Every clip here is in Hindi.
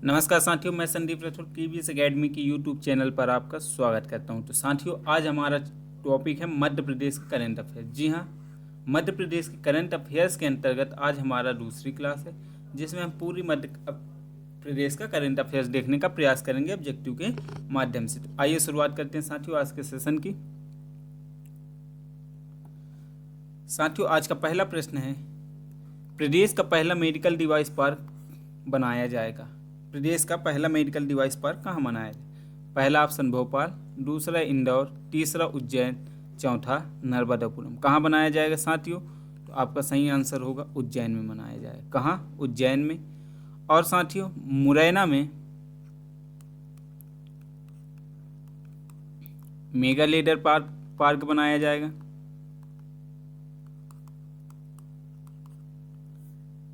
नमस्कार साथियों, मैं संदीप राठौर KVS एकेडमी की यूट्यूब चैनल पर आपका स्वागत करता हूं। तो साथियों, आज हमारा टॉपिक है मध्य प्रदेश का करंट अफेयर। जी हां, मध्य प्रदेश के करंट अफेयर्स के अंतर्गत आज हमारा दूसरी क्लास है, जिसमें हम पूरी मध्य प्रदेश का करंट अफेयर्स देखने का प्रयास करेंगे ऑब्जेक्टिव के माध्यम से। तो आइए शुरुआत करते हैं साथियों आज के सेशन की। साथियों, आज का पहला प्रश्न है, प्रदेश का पहला मेडिकल डिवाइस पार्क बनाया जाएगा। प्रदेश का पहला मेडिकल डिवाइस पार्क कहाँ बनाया जाए? पहला ऑप्शन भोपाल, दूसरा इंदौर, तीसरा उज्जैन, चौथा नर्मदापुरम। कहाँ बनाया जाएगा साथियों? तो आपका सही आंसर होगा उज्जैन में बनाया जाएगा। कहाँ? उज्जैन में। और साथियों, मुरैना में मेगा लीडर पार्क बनाया जाएगा।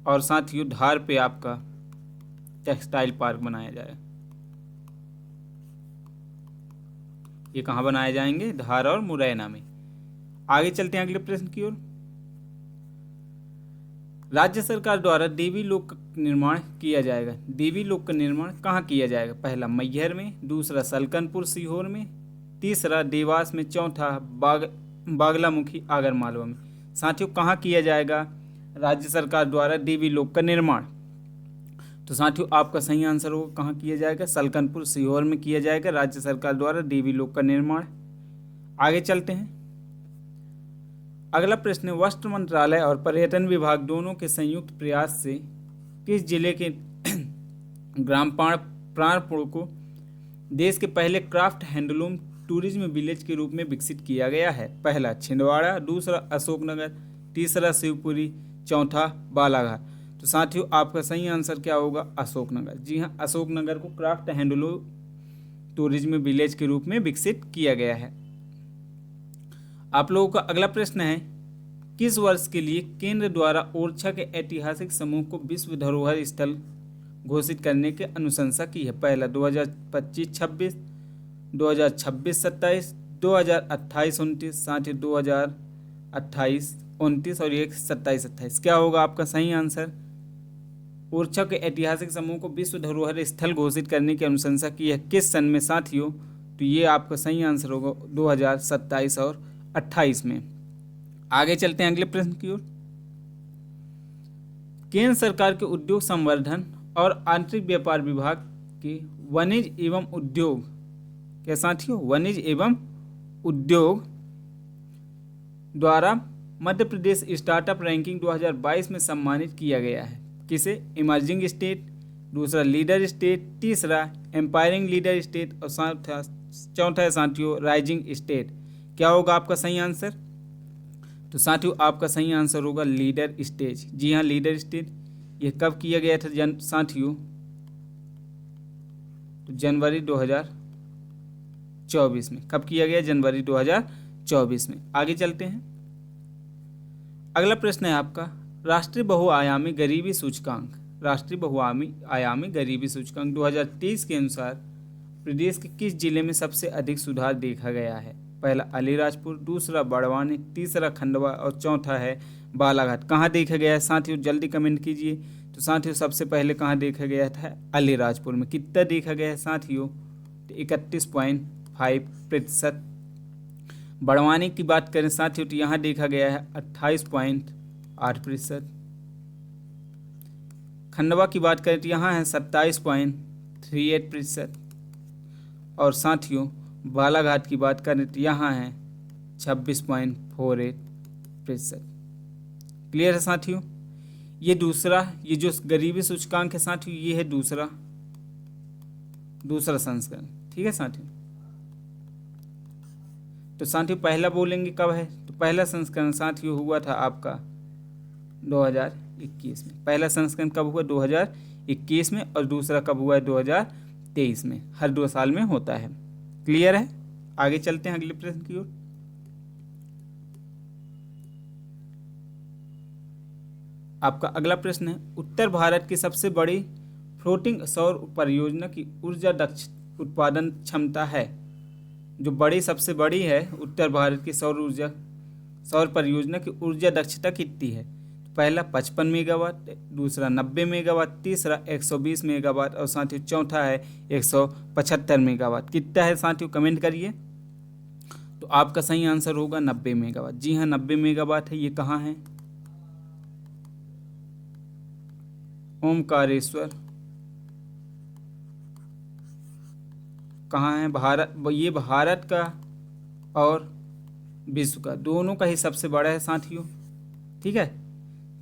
और साथियों, धार पे आपका टेक्सटाइल पार्क बनाया जाएगा। ये कहाँ बनाए जाएंगे? धार और मुरैना में। आगे चलते हैं अगले प्रश्न की ओर। राज्य सरकार द्वारा देवी लोक का निर्माण किया जाएगा। देवी लोक का निर्माण कहाँ किया जाएगा? पहला मैहर में, दूसरा सलकनपुर सीहोर में, तीसरा देवास में, चौथा बागलामुखी आगरमालवा में। साथियों, कहाँ किया जाएगा राज्य सरकार द्वारा देवी लोक का निर्माण? तो साथियों, आपका सही आंसर होगा कहाँ किया जाएगा? सलकनपुर सीहोर में किया जाएगा राज्य सरकार द्वारा देवी लोक का निर्माण। आगे चलते हैं। अगला प्रश्न है, वस्त्र मंत्रालय और पर्यटन विभाग दोनों के संयुक्त प्रयास से किस जिले के ग्राम प्राणपुर को देश के पहले क्राफ्ट हैंडलूम टूरिज्म विलेज के रूप में विकसित किया गया है? पहला छिंदवाड़ा, दूसरा अशोकनगर, तीसरा शिवपुरी, चौथा बालाघाट। तो साथियों, आपका सही आंसर क्या होगा? अशोकनगर। जी हाँ, अशोकनगर को क्राफ्ट हैंडलूम टूरिज्म विलेज के रूप में विकसित किया गया है। आप लोगों का अगला प्रश्न है, किस वर्ष के लिए केंद्र द्वारा ओरछा के ऐतिहासिक समूह को विश्व धरोहर स्थल घोषित करने की अनुशंसा की है? पहला 2025-26, 2026-27, 2028-29, साथ ही 2028-29 और एक 27-28। क्या होगा आपका सही आंसर? ओरछा के ऐतिहासिक समूह को विश्व धरोहर स्थल घोषित करने की अनुशंसा की है किस सन में साथियों? तो ये आपका सही आंसर होगा 2027 और 28 में। आगे चलते हैं अगले प्रश्न की ओर। केंद्र सरकार के उद्योग संवर्धन और आंतरिक व्यापार विभाग के वाणिज्य एवं उद्योग क्या साथियों? वाणिज्य एवं उद्योग द्वारा मध्य प्रदेश स्टार्टअप रैंकिंग 2022 में सम्मानित किया गया है। किसे? इमर्जिंग स्टेट, दूसरा लीडर स्टेट, तीसरा एम्पायरिंग लीडर स्टेट और चौथा है साथियों राइजिंग स्टेट। क्या होगा आपका सही आंसर? तो साथियों, आपका सही आंसर होगा लीडर स्टेज। जी हाँ, लीडर स्टेट। ये कब किया गया था साथियों? तो जनवरी 2024 में। कब किया गया? जनवरी 2024 में। आगे चलते हैं। अगला प्रश्न है आपका, राष्ट्रीय बहुआयामी गरीबी सूचकांक। राष्ट्रीय बहुआयामी गरीबी सूचकांक 2023 के अनुसार प्रदेश के किस जिले में सबसे अधिक सुधार देखा गया है? पहला अलीराजपुर, दूसरा बड़वानी, तीसरा खंडवा और चौथा है बालाघाट। कहाँ देखा गया है साथियों? जल्दी कमेंट कीजिए। तो साथियों, सबसे पहले कहाँ देखा गया था? अलीराजपुर में। कितना देखा गया है साथियों? तो 31.5%। बड़वानी की बात करें साथियों तो यहाँ देखा गया है 28.8%। खंडवा की बात करें तो यहाँ है 27.38%। और साथियों, बालाघाट की बात करें तो यहाँ है 26.48%। क्लियर है साथियों? ये जो गरीबी सूचकांक है साथियों, ये है दूसरा संस्करण। ठीक है साथियों? तो साथियों, पहला बोलेंगे कब है? तो पहला संस्करण साथियों हुआ था आपका 2021 में। पहला संस्करण कब हुआ? 2021 में। और दूसरा कब हुआ है? 2023 में। हर 2 साल में होता है। क्लियर है? आगे चलते हैं अगले प्रश्न की ओर। आपका अगला प्रश्न है, उत्तर भारत की सबसे बड़ी फ्लोटिंग सौर परियोजना की ऊर्जा दक्ष उत्पादन क्षमता है। जो सबसे बड़ी है उत्तर भारत की सौर परियोजना की ऊर्जा दक्षता कितनी है? पहला 55 मेगावाट, दूसरा 90 मेगावाट, तीसरा 120 मेगावाट और साथियों चौथा है 175 मेगावाट। कितना है साथियों कमेंट करिए। तो आपका सही आंसर होगा 90 मेगावाट। जी हाँ 90 मेगावाट है। ये कहाँ है? ओमकारेश्वर कहाँ है? भारत, ये भारत का और विश्व का दोनों का ही सबसे बड़ा है साथियों। ठीक है,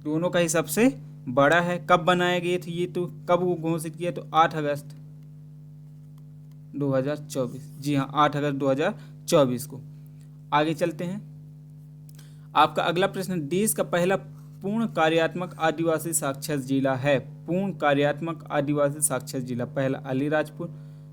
दोनों का ही सबसे बड़ा है। कब बनाया गया था ये, तो कब वो घोषित किया? तो 8 अगस्त 2024। जी हाँ 8 अगस्त 2024 को। आगे चलते हैं। आपका अगला प्रश्न, देश का पहला पूर्ण कार्यात्मक आदिवासी साक्षर जिला है। पूर्ण कार्यात्मक आदिवासी साक्षर जिला, पहला अलीराजपुर,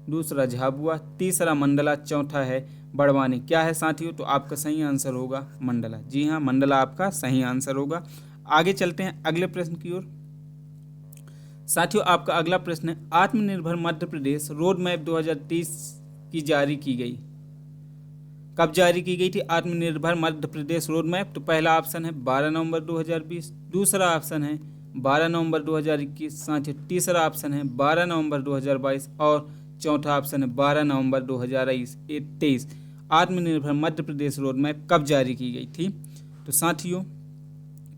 दूसरा झाबुआ, तीसरा मंडला, चौथा है बड़वानी। क्या है साथियों? तो आपका सही आंसर होगा मंडला। जी हाँ मंडला आपका सही आंसर होगा। आगे चलते हैं अगले प्रश्न की ओर। साथियों आपका अगला प्रश्न है, आत्मनिर्भर मध्य प्रदेश रोड मैप 2030 की जारी की गई। कब जारी की गई थी आत्मनिर्भर मध्य प्रदेश रोड मैप? तो पहला ऑप्शन है 12 नवंबर 2020, दूसरा ऑप्शन है 12 नवंबर 2021, साथियों तीसरा ऑप्शन है 12 नवंबर 2022 और चौथा ऑप्शन है 12 नवंबर 2023। आत्मनिर्भर मध्य प्रदेश रोड मैप कब जारी की गई थी? तो साथियों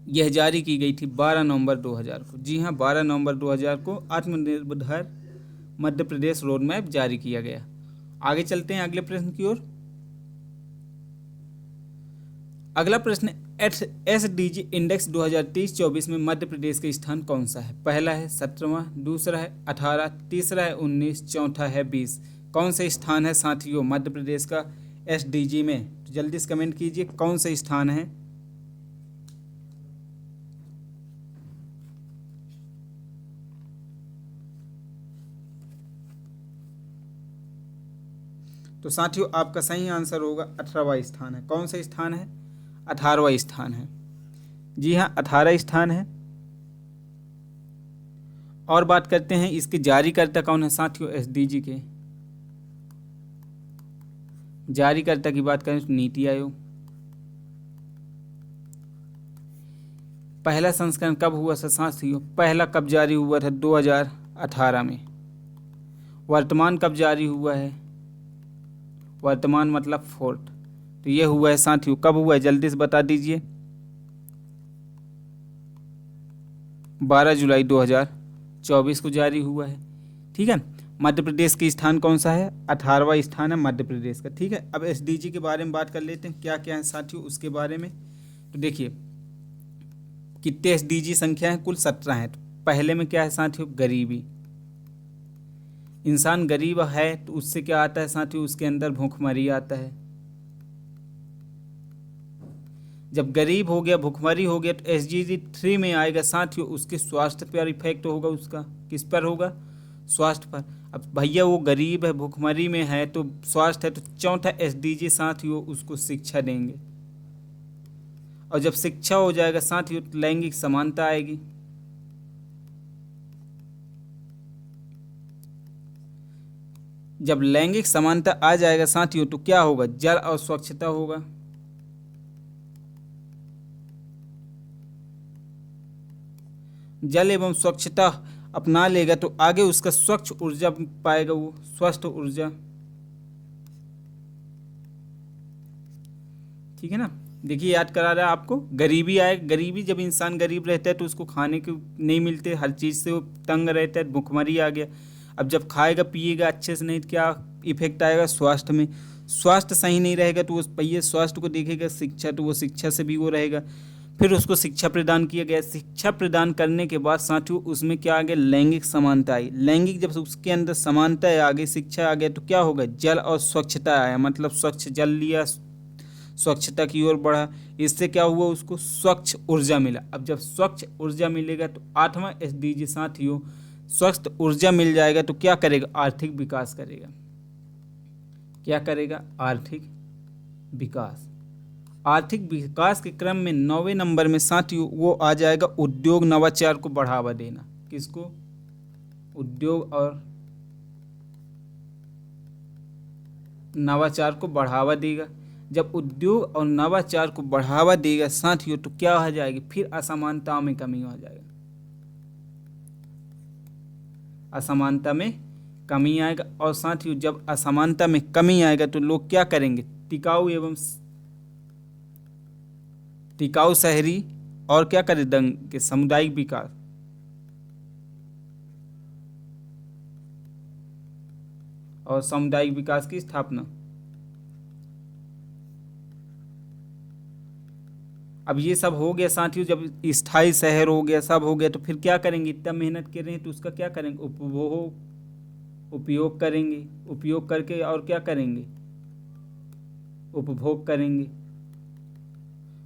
यह जारी की गई थी 12 नवंबर 2000 को। जी हाँ 12 नवंबर 2000 को आत्मनिर्भर मध्य प्रदेश रोड मैप जारी किया गया। आगे चलते हैं अगले प्रश्न की ओर। अगला प्रश्न, SDG इंडेक्स 2023-24 में मध्य प्रदेश का स्थान कौन सा है? पहला है 17वां, दूसरा है 18, तीसरा है 19, चौथा है 20। कौन सा स्थान है साथियों मध्य प्रदेश का SDG में? तो जल्दी से कमेंट कीजिए कौन सा स्थान है। तो साथियों आपका सही आंसर होगा 18वां स्थान है। कौन सा स्थान है? 18वां स्थान है। जी हाँ 18 स्थान है। और बात करते हैं इसके जारीकर्ता कौन है साथियों SDG के। जारीकर्ता की बात करें तो नीति आयोग। पहला संस्करण कब हुआ था साथियों? पहला कब जारी हुआ था? 2018 में। वर्तमान कब जारी हुआ है? वर्तमान मतलब फोर्थ, तो ये हुआ है साथियों कब हुआ है जल्दी से बता दीजिए। 12 जुलाई 2024 को जारी हुआ है। ठीक है, मध्य प्रदेश की स्थान कौन सा है? 18वां स्थान है मध्य प्रदेश का। ठीक है, अब SDG के बारे में बात कर लेते हैं क्या क्या है साथियों उसके बारे में। तो देखिए कितने SDG संख्या है? कुल 17 है। तो पहले में क्या है साथियों? गरीबी। इंसान गरीब है तो उससे क्या आता है साथियों? उसके अंदर भूखमरी आता है। जब गरीब हो गया, भूखमरी हो गया, तो SDG 3 में आएगा साथियों, उसके स्वास्थ्य पर इफेक्ट होगा। उसका किस पर होगा? स्वास्थ्य पर। अब भैया वो गरीब है, भूखमरी में है, तो स्वास्थ्य है, तो चौथा SDG साथियों उसको शिक्षा देंगे। और जब शिक्षा हो जाएगा साथियों तो लैंगिक समानता आएगी। जब लैंगिक समानता आ जाएगा साथियों तो क्या होगा? जल और स्वच्छता होगा। जल एवं स्वच्छता अपना लेगा तो आगे उसका स्वच्छ ऊर्जा पाएगा, वो स्वस्थ ऊर्जा। ठीक है ना, देखिए याद करा रहा है आपको। गरीबी आए, गरीबी जब इंसान गरीब रहता है तो उसको खाने को नहीं मिलते, हर चीज़ से वो तंग रहता है, भुखमरी आ गया। अब जब खाएगा पिएगा अच्छे से नहीं तो क्या इफेक्ट आएगा? स्वास्थ्य में। स्वास्थ्य सही नहीं रहेगा तो उस भैया स्वास्थ्य को देखेगा। शिक्षा, तो वो शिक्षा से भी वो रहेगा। फिर उसको शिक्षा प्रदान किया गया। शिक्षा प्रदान करने के बाद साथियों उसमें क्या आ गया? लैंगिक समानता आई। लैंगिक जब उसके अंदर समानता आ गई, शिक्षा आ गया, तो क्या होगा? जल और स्वच्छता आया, मतलब स्वच्छ जल लिया, स्वच्छता की ओर बढ़ा। इससे क्या हुआ? उसको स्वच्छ ऊर्जा मिला। अब जब स्वच्छ ऊर्जा मिलेगा तो 8वां SDG साथियों स्वस्थ ऊर्जा मिल जाएगा तो क्या करेगा? आर्थिक विकास करेगा। क्या करेगा? आर्थिक विकास। आर्थिक विकास के क्रम में 9वें नंबर में साथियों वो आ जाएगा उद्योग नवाचार को बढ़ावा देना। किसको? उद्योग और नवाचार को बढ़ावा देगा। जब उद्योग और नवाचार को बढ़ावा देगा साथियों तो क्या हो जाएगी, फिर असमानताओं में कमी हो जाएगा, असमानता में कमी आएगा। और साथियों जब असमानता में कमी आएगा तो लोग क्या करेंगे, टिकाऊ शहरी और क्या करें दंग के सामुदायिक विकास। और सामुदायिक विकास की स्थापना। अब ये सब हो गया साथियों, जब स्थायी शहर हो गया, सब हो गया, तो फिर क्या करेंगे, इतना मेहनत कर रहे हैं तो उसका क्या करेंगे, उपयोग करेंगे, उपयोग करके और क्या करेंगे, उपभोग करेंगे।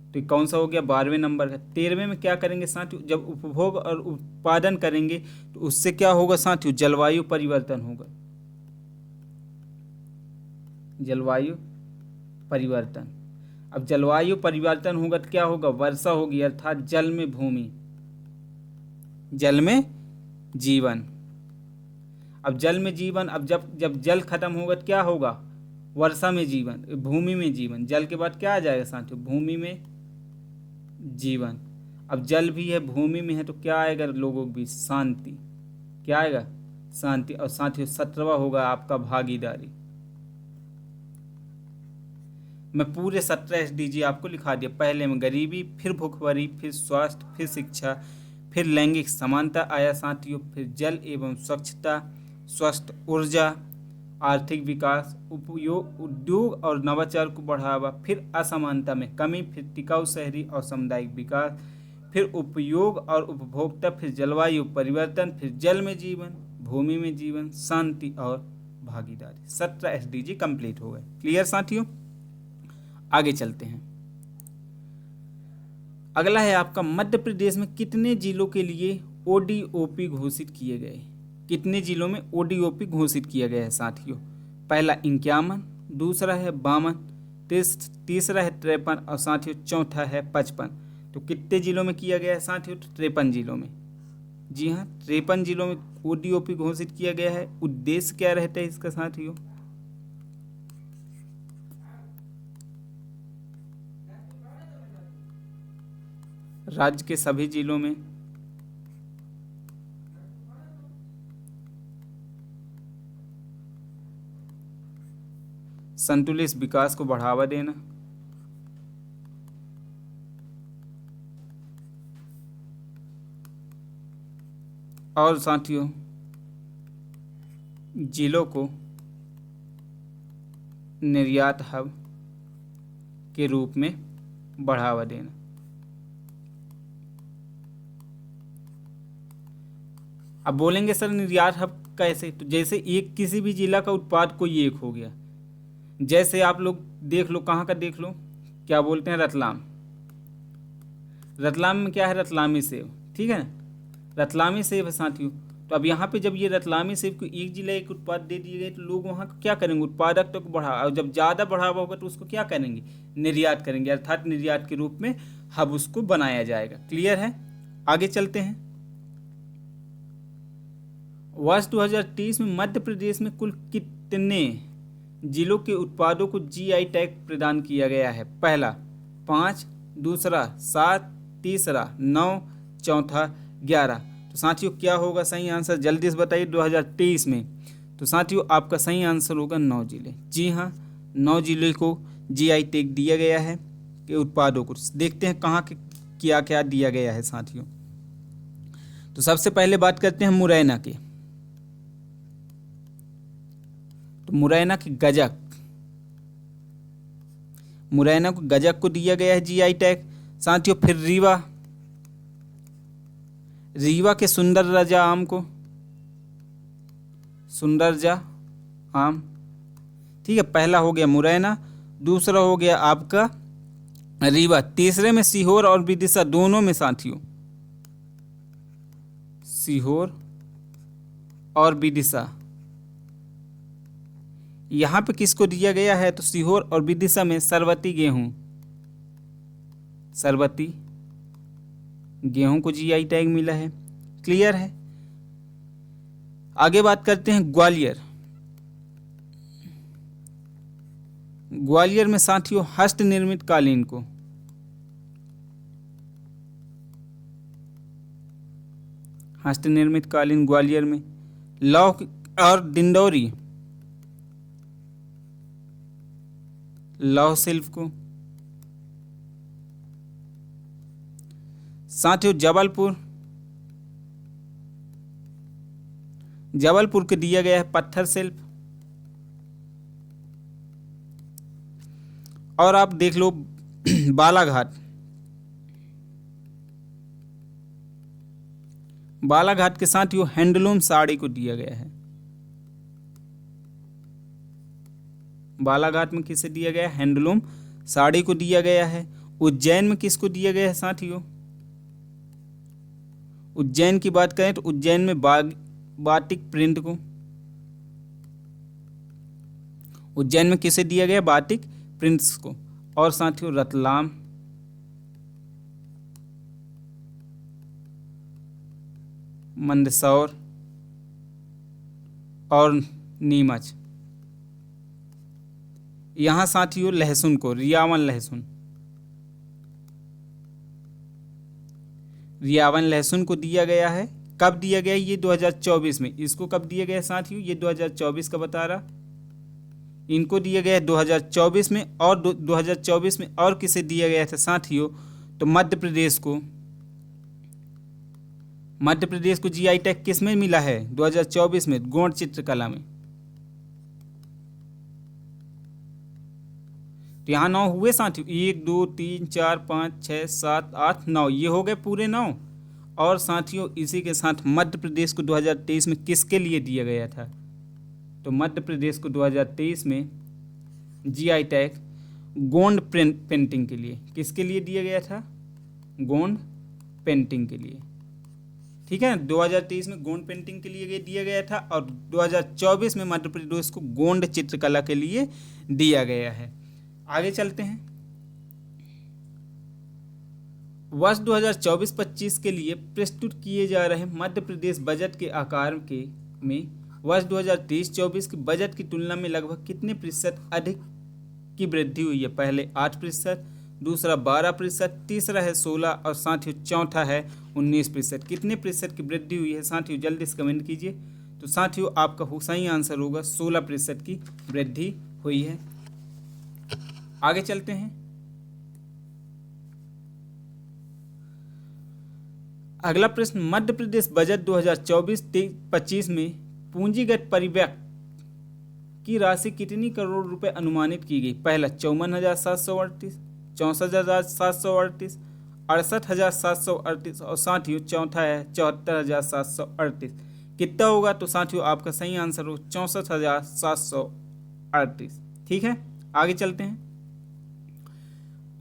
तो ये कौन सा हो गया, 12वें नंबर का। 13वें में क्या करेंगे साथियों, जब उपभोग और उत्पादन करेंगे तो उससे क्या होगा साथियों, जलवायु परिवर्तन होगा, जलवायु परिवर्तन। अब जलवायु परिवर्तन होगा तो क्या होगा, वर्षा होगी, अर्थात जल में भूमि, जल में जीवन। अब जल में जीवन, अब जब जल खत्म होगा तो क्या होगा, वर्षा में जीवन, भूमि में जीवन। जल के बाद क्या आ जाएगा साथियों, भूमि में जीवन। अब जल भी है, भूमि में है, तो क्या आएगा लोगों के बीच, शांति। क्या आएगा, शांति। और साथियों 17वां होगा आपका भागीदारी। मैं पूरे 17 SDG आपको लिखा दिया। पहले में गरीबी, फिर भूखमरी, फिर स्वास्थ्य, फिर शिक्षा, फिर लैंगिक समानता आया साथियों, फिर जल एवं स्वच्छता, स्वस्थ ऊर्जा, आर्थिक विकास, उपयोग, उद्योग और नवाचार को बढ़ावा, फिर असमानता में कमी, फिर टिकाऊ शहरी और सामुदायिक विकास, फिर उपयोग और उपभोक्ता, फिर जलवायु परिवर्तन, फिर जल में जीवन, भूमि में जीवन, शांति और भागीदारी। 17 SDG कंप्लीट हो गए। क्लियर साथियों, आगे चलते हैं। अगला है आपका, मध्य प्रदेश में कितने जिलों के लिए ODOP घोषित किए गए। कितने जिलों में ODOP घोषित किया गया है साथियों। पहला 51, दूसरा है 52, तीसरा है 53 और साथियों चौथा है 55। तो कितने जिलों में किया गया है साथियों, तो 53 जिलों में। जी हाँ, 53 जिलों में ODOP घोषित किया गया है। उद्देश्य क्या रहता है इसका साथियों, राज्य के सभी जिलों में संतुलित विकास को बढ़ावा देना, और साथियों जिलों को निर्यात हब के रूप में बढ़ावा देना। अब बोलेंगे सर निर्यात हब कैसे, तो जैसे एक किसी भी जिला का उत्पाद कोई एक हो गया, जैसे आप लोग देख लो, कहाँ का देख लो, क्या बोलते हैं, रतलाम। रतलाम में क्या है, रतलामी सेब, ठीक है, रतलामी सेब है साथियों। तो अब यहाँ पे जब ये रतलामी सेब को एक जिला एक उत्पाद दे दिए गए तो लोग वहाँ क्या करेंगे, उत्पादकता को बढ़ा, और जब ज़्यादा बढ़ावा होगा तो उसको क्या करेंगे, निर्यात करेंगे, अर्थात निर्यात के रूप में हब उसको बनाया जाएगा। क्लियर है, आगे चलते हैं। वर्ष 2023 में मध्य प्रदेश में कुल कितने जिलों के उत्पादों को GI टैग प्रदान किया गया है। पहला 5, दूसरा 7, तीसरा 9, चौथा 11। तो साथियों क्या होगा सही आंसर, जल्दी से बताइए। 2023 में तो साथियों आपका सही आंसर होगा 9 जिले। जी हाँ, 9 जिले को GI टैग दिया गया है के उत्पादों को। देखते हैं कहाँ के क्या क्या दिया गया है साथियों। तो सबसे पहले बात करते हैं मुरैना के। तो मुरैना की गजक, मुरैना को गजक को दिया गया है GI टैग साथियों। फिर रीवा, रीवा के सुंदर राजा आम को, सुंदर जा आम, ठीक है। पहला हो गया मुरैना, दूसरा हो गया आपका रीवा, तीसरे में सीहोर और विदिशा दोनों में साथियों, सीहोर और विदिशा। यहाँ पे किसको दिया गया है, तो सीहोर और विदिशा में सरबती गेहूं, सरबती गेहूं को GI टैग मिला है। क्लियर है, आगे बात करते हैं ग्वालियर। ग्वालियर में साथियों हस्त निर्मित कालीन को, हस्त निर्मित कालीन ग्वालियर में। लौह और दिंडोरी, लौह शिल्प को। साथियों जबलपुर, जबलपुर को दिया गया है पत्थर शिल्प। और आप देख लो बालाघाट, बालाघाट के साथियों हैंडलूम साड़ी को दिया गया है। बालाघाट में किसे दिया गया है? हैंडलूम साड़ी को दिया गया है। उज्जैन में किसको दिया गया है साथियों? उज्जैन की बात करें तो उज्जैन में बाटिक प्रिंट को, उज्जैन में किसे दिया गया? बाटिक प्रिंट्स को। और साथियों रतलाम, मंदसौर और नीमच, यहां साथियों लहसुन को, रियावन लहसुन, रियावन लहसुन को दिया गया है। कब दिया गया? ये 2024 में। इसको कब दिया गया साथियों? ये 2024 का बता रहा। इनको दिया गया है 2024 में। और 2024 में और किसे दिया गया था साथियों? तो मध्य प्रदेश को, मध्य प्रदेश को जीआई टैग किस में मिला है 2024 में? गोंड चित्रकला में। तो यहाँ 9 हुए साथियों, 1 2 3 4 5 6 7 8 9, ये हो गए पूरे 9। और साथियों इसी के साथ मध्य प्रदेश को 2023 में किसके लिए दिया गया था? तो मध्य प्रदेश को 2023 में जीआई टैग गोंड पेंटिंग के लिए, किसके लिए दिया गया था? गोंड पेंटिंग के लिए। ठीक है, 2023 में गोंड पेंटिंग के लिए दिया गया था और 2024 में मध्य प्रदेश को गोंड चित्रकला के लिए दिया गया है। आगे चलते हैं। वर्ष 2024-25 के लिए प्रस्तुत किए जा रहे मध्य प्रदेश बजट के आकार के में वर्ष 2023-24 के बजट की तुलना में लगभग कितने प्रतिशत अधिक की वृद्धि हुई है? पहले 8%, दूसरा 12%, तीसरा है 16 और साथियों चौथा है 19%। कितने प्रतिशत की वृद्धि हुई है साथियों? जल्दी से कमेंट कीजिए। तो साथियों आपका सही आंसर होगा 16% की वृद्धि हुई है। आगे चलते हैं। अगला प्रश्न, मध्य प्रदेश बजट 2024-25 में पूंजीगत परिव्यय की राशि कितनी करोड़ रुपए अनुमानित की गई? पहला 54,738, 64,738, 68,738 और साथियों चौथा है 74,738। कितना होगा? तो साथियों आपका सही आंसर हो 64,738। ठीक है, आगे चलते हैं।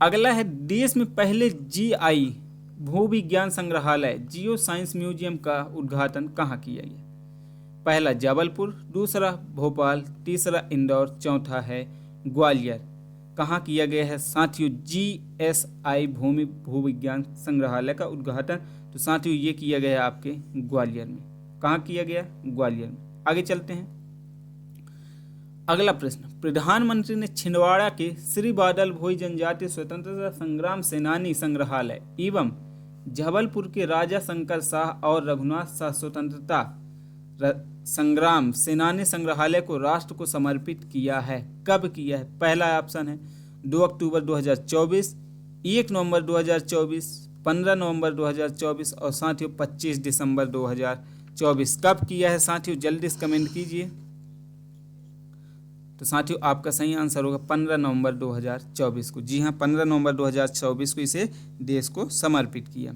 अगला है, देश में पहले जीआई भू विज्ञान संग्रहालय जियो साइंस म्यूजियम का उद्घाटन कहाँ किया गया? पहला जबलपुर, दूसरा भोपाल, तीसरा इंदौर, चौथा है ग्वालियर। कहाँ किया गया है साथियों? जीएसआई भूमि भू विज्ञान संग्रहालय का उद्घाटन तो साथियों ये किया गया आपके ग्वालियर में। कहाँ किया गया? ग्वालियर में। आगे चलते हैं। अगला प्रश्न, प्रधानमंत्री ने छिंदवाड़ा के श्री बादल भोई जनजातीय स्वतंत्रता संग्राम सेनानी संग्रहालय एवं जबलपुर के राजा शंकर शाह और रघुनाथ शाह स्वतंत्रता संग्राम सेनानी संग्रहालय को राष्ट्र को समर्पित किया है। कब किया है? पहला ऑप्शन है 2 अक्टूबर 2024, 1 नवंबर 2024, 15 नवंबर 2024 और साथियों 25 दिसंबर 2024। कब किया है साथियों? जल्दी से कमेंट कीजिए। तो साथियों आपका सही आंसर होगा 15 नवंबर 2024 को। जी हाँ, 15 नवंबर 2024 को इसे देश को समर्पित किया।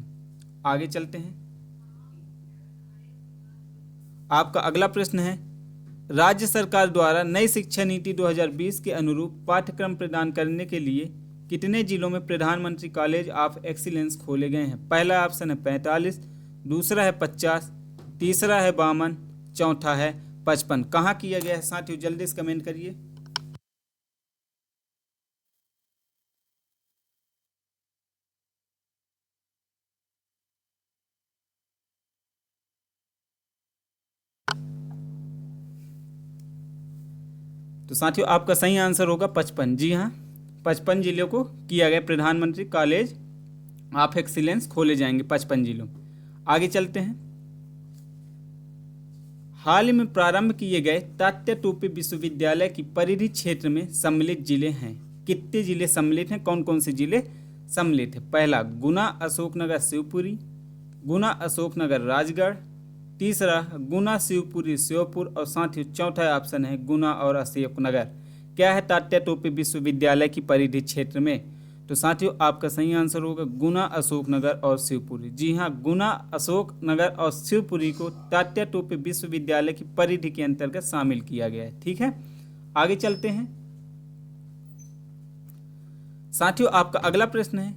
आगे चलते हैं। आपका अगला प्रश्न है, राज्य सरकार द्वारा नई शिक्षा नीति 2020 के अनुरूप पाठ्यक्रम प्रदान करने के लिए कितने जिलों में प्रधानमंत्री कॉलेज ऑफ एक्सीलेंस खोले गए हैं? पहला ऑप्शन है 45, दूसरा है 50, तीसरा है 52, चौथा है 55। कहाँ किया गया है साथियों? जल्दी से कमेंट करिए। तो साथियों आपका सही आंसर होगा 55। जी हाँ, 55 जिलों को किया गया, प्रधानमंत्री कॉलेज ऑफ एक्सीलेंस खोले जाएंगे 55 जिलों। आगे चलते हैं। हाल ही में प्रारंभ किए गए तात्या टोपे विश्वविद्यालय की परिधि क्षेत्र में सम्मिलित जिले हैं। कितने जिले सम्मिलित हैं, कौन कौन से जिले सम्मिलित हैं? पहला गुना, अशोकनगर, शिवपुरी, गुना, अशोकनगर, राजगढ़, तीसरा गुना, शिवपुरी, श्योपुर, और साथियों चौथा ऑप्शन है गुना और अशोकनगर। क्या है तात्या टोपे विश्वविद्यालय की परिधि क्षेत्र में? तो साथियों आपका सही आंसर होगा गुना, अशोकनगर और शिवपुरी। जी हाँ, गुना, अशोकनगर और शिवपुरी को तात्या टोपे विश्वविद्यालय की परिधि के अंतर्गत शामिल किया गया है। ठीक है, आगे चलते हैं। साथियों आपका अगला प्रश्न है,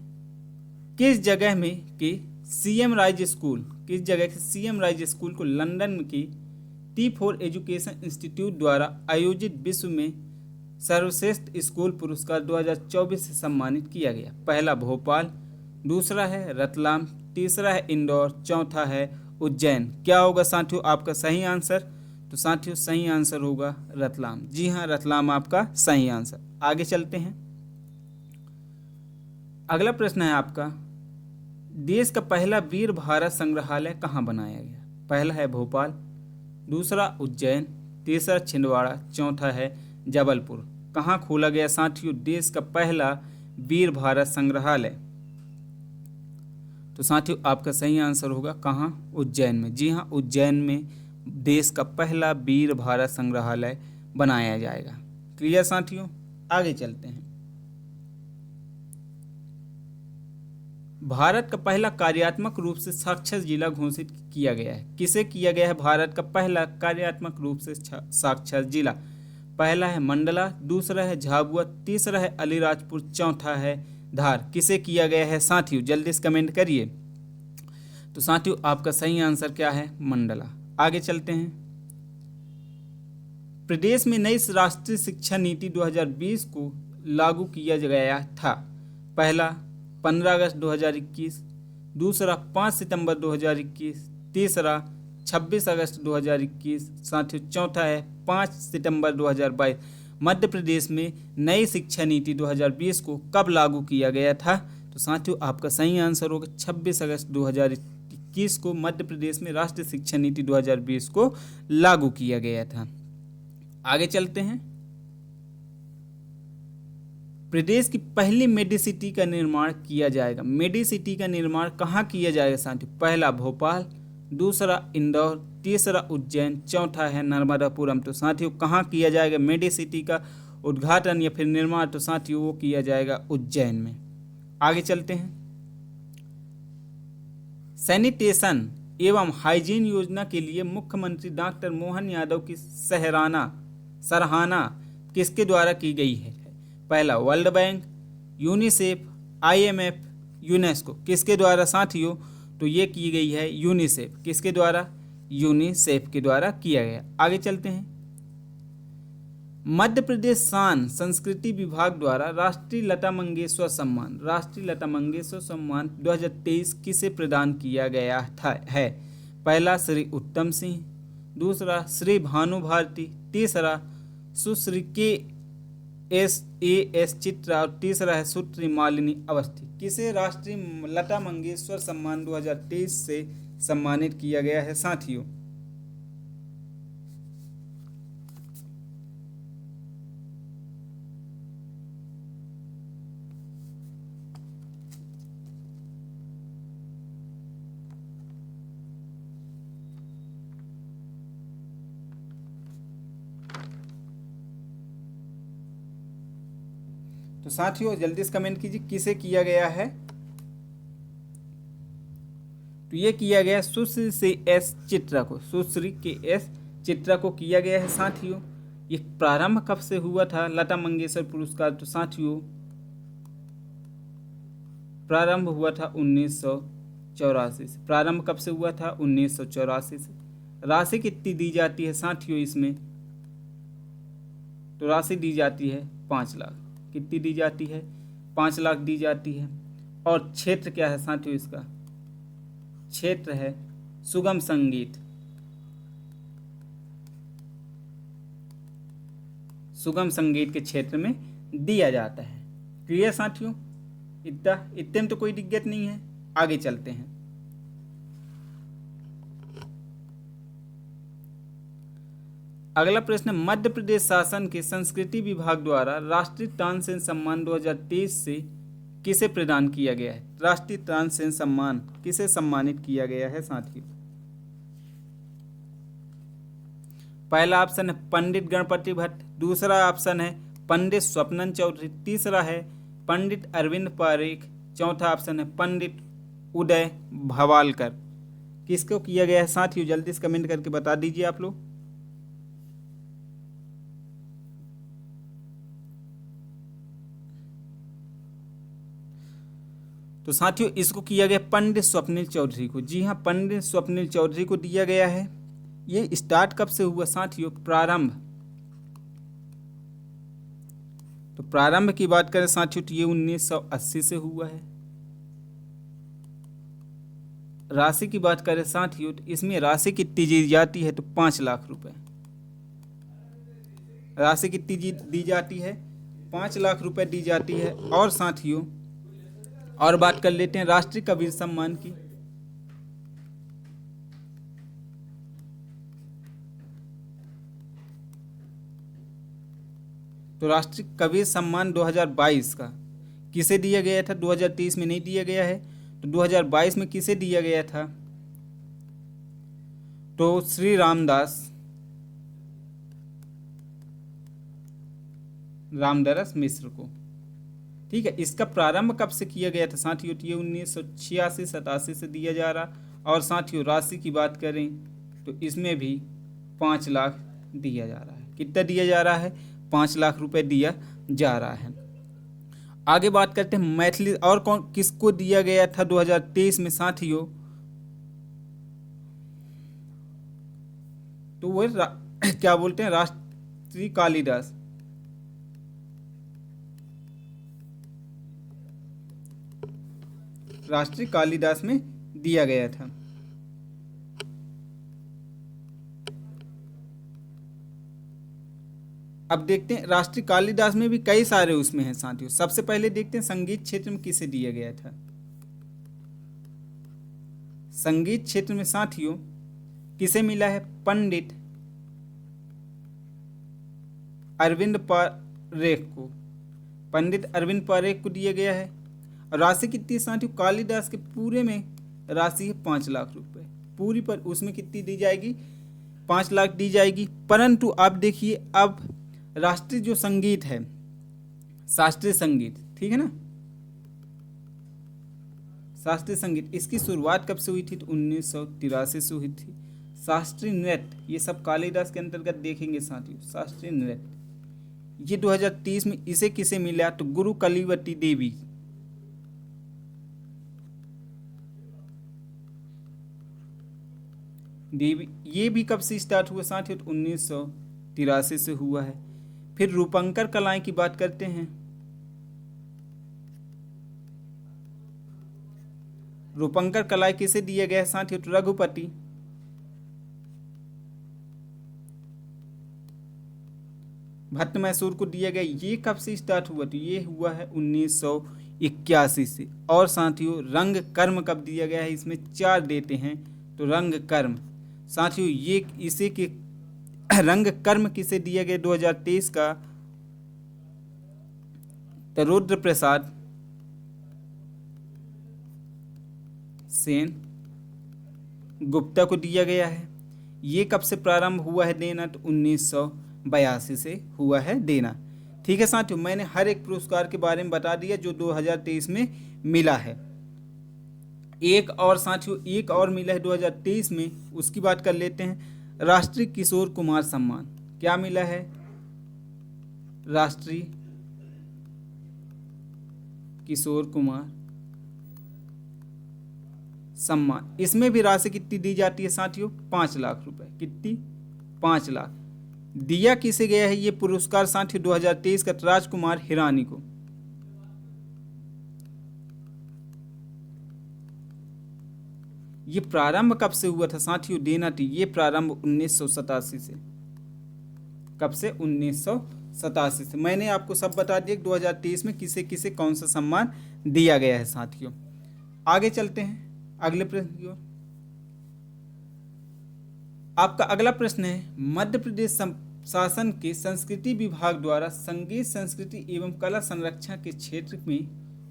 किस जगह में कि सीएम राइज स्कूल, किस जगह के सीएम राइज स्कूल को लंदन की T4 एजुकेशन इंस्टीट्यूट द्वारा आयोजित विश्व में सर्वश्रेष्ठ स्कूल पुरस्कार 2024 से सम्मानित किया गया? पहला भोपाल, दूसरा है रतलाम, तीसरा है इंदौर, चौथा है उज्जैन। क्या होगा साथियों आपका सही आंसर? तो साथियों सही आंसर होगा रतलाम। जी हाँ, रतलाम आपका सही आंसर। आगे चलते हैं। अगला प्रश्न है आपका, देश का पहला वीर भारत संग्रहालय कहाँ बनाया गया? पहला है भोपाल, दूसरा उज्जैन, तीसरा छिंदवाड़ा, चौथा है जबलपुर। कहाँ खोला गया साथियों देश का पहला वीर भारत संग्रहालय? तो साथियों आपका सही आंसर होगा कहाँ? उज्जैन में। जी हाँ, उज्जैन में देश का पहला वीर भारत संग्रहालय बनाया जाएगा। क्लियर साथियों, आगे चलते हैं। भारत का पहला कार्यात्मक रूप से साक्षर जिला घोषित किया गया है। किसे किया गया है भारत का पहला कार्यात्मक रूप से साक्षर जिला? पहला है मंडला, दूसरा है झाबुआ, तीसरा है अलीराजपुर, चौथा है धार। किसे किया गया है साथियों? जल्दी से कमेंट करिए। तो साथियों आपका सही आंसर क्या है? मंडला। आगे चलते हैं। प्रदेश में नई राष्ट्रीय शिक्षा नीति 2020 को लागू किया गया था। पहला 15 अगस्त 2021, दूसरा 5 सितंबर 2021, तीसरा 26 अगस्त 2021, साथियों चौथा है 5 सितंबर 2022। मध्य प्रदेश में नई शिक्षा नीति 2020 को कब लागू किया गया था? तो साथियों आपका सही आंसर होगा 26 अगस्त 2021 को मध्य प्रदेश में राष्ट्रीय शिक्षा नीति 2020 को लागू किया गया था। आगे चलते हैं। प्रदेश की पहली मेडिसिटी का निर्माण किया जाएगा। मेडिसिटी का निर्माण कहाँ किया जाएगा साथियों? पहला भोपाल, दूसरा इंदौर, तीसरा उज्जैन, चौथा है नर्मदापुरम। तो साथियों कहाँ किया जाएगा मेडिसिटी का उद्घाटन या फिर निर्माण? तो साथियों वो किया जाएगा उज्जैन में। आगे चलते हैं। सैनिटेशन एवं हाइजीन योजना के लिए मुख्यमंत्री डॉक्टर मोहन यादव की सराहना किसके द्वारा की गई है? पहला world bank, UNICEF, IMF, UNESCO. किसके द्वारा साथियों? तो ये की गई है यूनिसेफ। किसके द्वारा? यूनिसेफ के द्वारा किया गया। आगे चलते हैं। मध्य प्रदेश शान संस्कृति विभाग द्वारा राष्ट्रीय लता मंगेशकर सम्मान 2023 किसे प्रदान किया गया है? पहला श्री उत्तम सिंह, दूसरा श्री भानु भारती, तीसरा सुश्री KS चित्रा और तीसरा है सुश्री मालिनी अवस्थी। किसे राष्ट्रीय लता मंगेशकर सम्मान 2023 से सम्मानित किया गया है साथियों? तो साथियों जल्दी से कमेंट कीजिए किसे किया गया है? तो ये किया गया सुश्री KS चित्रा को, सुश्री KS चित्रा को किया गया है साथियों। ये प्रारंभ कब से हुआ था लता मंगेशकर पुरस्कार? तो साथियों प्रारंभ हुआ था 1984 से। प्रारंभ कब से हुआ था? 1984 से। राशि कितनी दी जाती है साथियों इसमें? तो राशि दी जाती है 5 लाख। कितनी दी जाती है? 5 लाख दी जाती है। और क्षेत्र क्या है साथियों इसका? क्षेत्र है सुगम संगीत। सुगम संगीत के क्षेत्र में दिया जाता है। क्लियर साथियों? इतने में तो कोई दिक्कत नहीं है। आगे चलते हैं। अगला प्रश्न, मध्य प्रदेश शासन के संस्कृति विभाग द्वारा राष्ट्रीय तानसेन सम्मान 2023 से किसे प्रदान किया गया है? राष्ट्रीय तानसेन सम्मान किसे सम्मानित किया गया है साथियों? पहला ऑप्शन है पंडित गणपति भट्ट, दूसरा ऑप्शन है पंडित स्वप्नन चौधरी, तीसरा है पंडित अरविंद पारेख, चौथा ऑप्शन है पंडित उदय भवालकर। किसको किया गया है साथियों? जल्दी से कमेंट करके बता दीजिए आप लोग। तो साथियों इसको किया गया पंडित स्वप्निल चौधरी को। जी हाँ, पंडित स्वप्निल चौधरी को दिया गया है। ये स्टार्ट कब से हुआ साथियों? प्रारंभ। तो प्रारंभ की बात करें साथियों तो ये 1980 से हुआ है। राशि की बात करें साथियों तो इसमें राशि कितनी दी जाती है? तो 5 लाख रुपए। राशि कितनी दी जाती है? 5 लाख रुपए दी जाती है। और साथियों और बात कर लेते हैं राष्ट्रीय कबीर सम्मान की। तो राष्ट्रीय कबीर सम्मान 2022 का किसे दिया गया था? 2023 में नहीं दिया गया है। तो 2022 में किसे दिया गया था? तो श्री रामदास मिश्र को। ठीक है, इसका प्रारंभ कब से किया गया था साथियों? तो ये 1986-87 से दिया जा रहा। और साथियों राशि की बात करें तो इसमें भी 5 लाख दिया जा रहा है। कितना दिया जा रहा है? 5 लाख रुपए दिया जा रहा है। आगे बात करते हैं मैथिली। और कौन किसको दिया गया था 2023 में साथियों? तो वो क्या बोलते हैं, राष्ट्रीय कालिदास। राष्ट्रीय कालिदास में दिया गया था। अब देखते हैं राष्ट्रीय कालिदास में भी कई सारे उसमें हैं साथियों। सबसे पहले देखते हैं संगीत क्षेत्र में किसे दिया गया था। संगीत क्षेत्र में साथियों किसे मिला है? पंडित अरविंद पारेख को। पंडित अरविंद पारेख को दिया गया है। और राशि कितनी है साथियों? कालिदास के पूरे में राशि है 5 लाख रुपए। पूरी पर उसमें कितनी दी जाएगी? 5 लाख दी जाएगी। परंतु आप देखिए अब राष्ट्रीय जो संगीत है, शास्त्रीय संगीत, ठीक है ना, शास्त्रीय संगीत, इसकी शुरुआत कब से हुई थी? तो 1983 से हुई थी। शास्त्रीय नृत्य ये सब कालिदास के अंतर्गत देखेंगे साथियों। शास्त्रीय नृत्य ये 2030 में इसे किसे मिला? तो गुरु कलिवती देवी। ये भी कब से स्टार्ट हुआ साथियों? तो 1983 से हुआ है। फिर रूपंकर कलाएं की बात करते हैं। रूपंकर कलाएं किसे दिया गया है साथियों? तो रघुपति भट्ट मैसूर को दिया गया। ये कब से स्टार्ट हुआ? तो ये हुआ है 1981 से। और साथियों रंग कर्म कब दिया गया है? इसमें 4 देते हैं। तो रंग कर्म साथियों ये इसे के रंग कर्म किसे दिया गया 2023 का? तो रुद्र प्रसाद सेन गुप्ता को दिया गया है। ये कब से प्रारंभ हुआ है देना? तो 1982 से हुआ है देना। ठीक है साथियों, मैंने हर एक पुरस्कार के बारे में बता दिया जो 2023 में मिला है। एक और साथियों एक और मिला है 2023 में, उसकी बात कर लेते हैं। राष्ट्रीय किशोर कुमार सम्मान क्या मिला है? राष्ट्रीय किशोर कुमार सम्मान। इसमें भी राशि कितनी दी जाती है साथियों? 5 लाख रुपए। कितनी? 5 लाख। दिया किसे गया है ये पुरस्कार साथियों 2023 का? राजकुमार हिरानी को। ये प्रारंभ कब से हुआ था साथियों देना? थी ये प्रारंभ 1987 से। कब से? 87 से। मैंने आपको सब बता दिया कि 2023 में किसे किसे कौन सा सम्मान दिया गया है साथियों। आगे चलते हैं अगले प्रश्न की ओर। आपका अगला प्रश्न है, मध्य प्रदेश शासन के संस्कृति विभाग द्वारा संगीत संस्कृति एवं कला संरक्षण के क्षेत्र में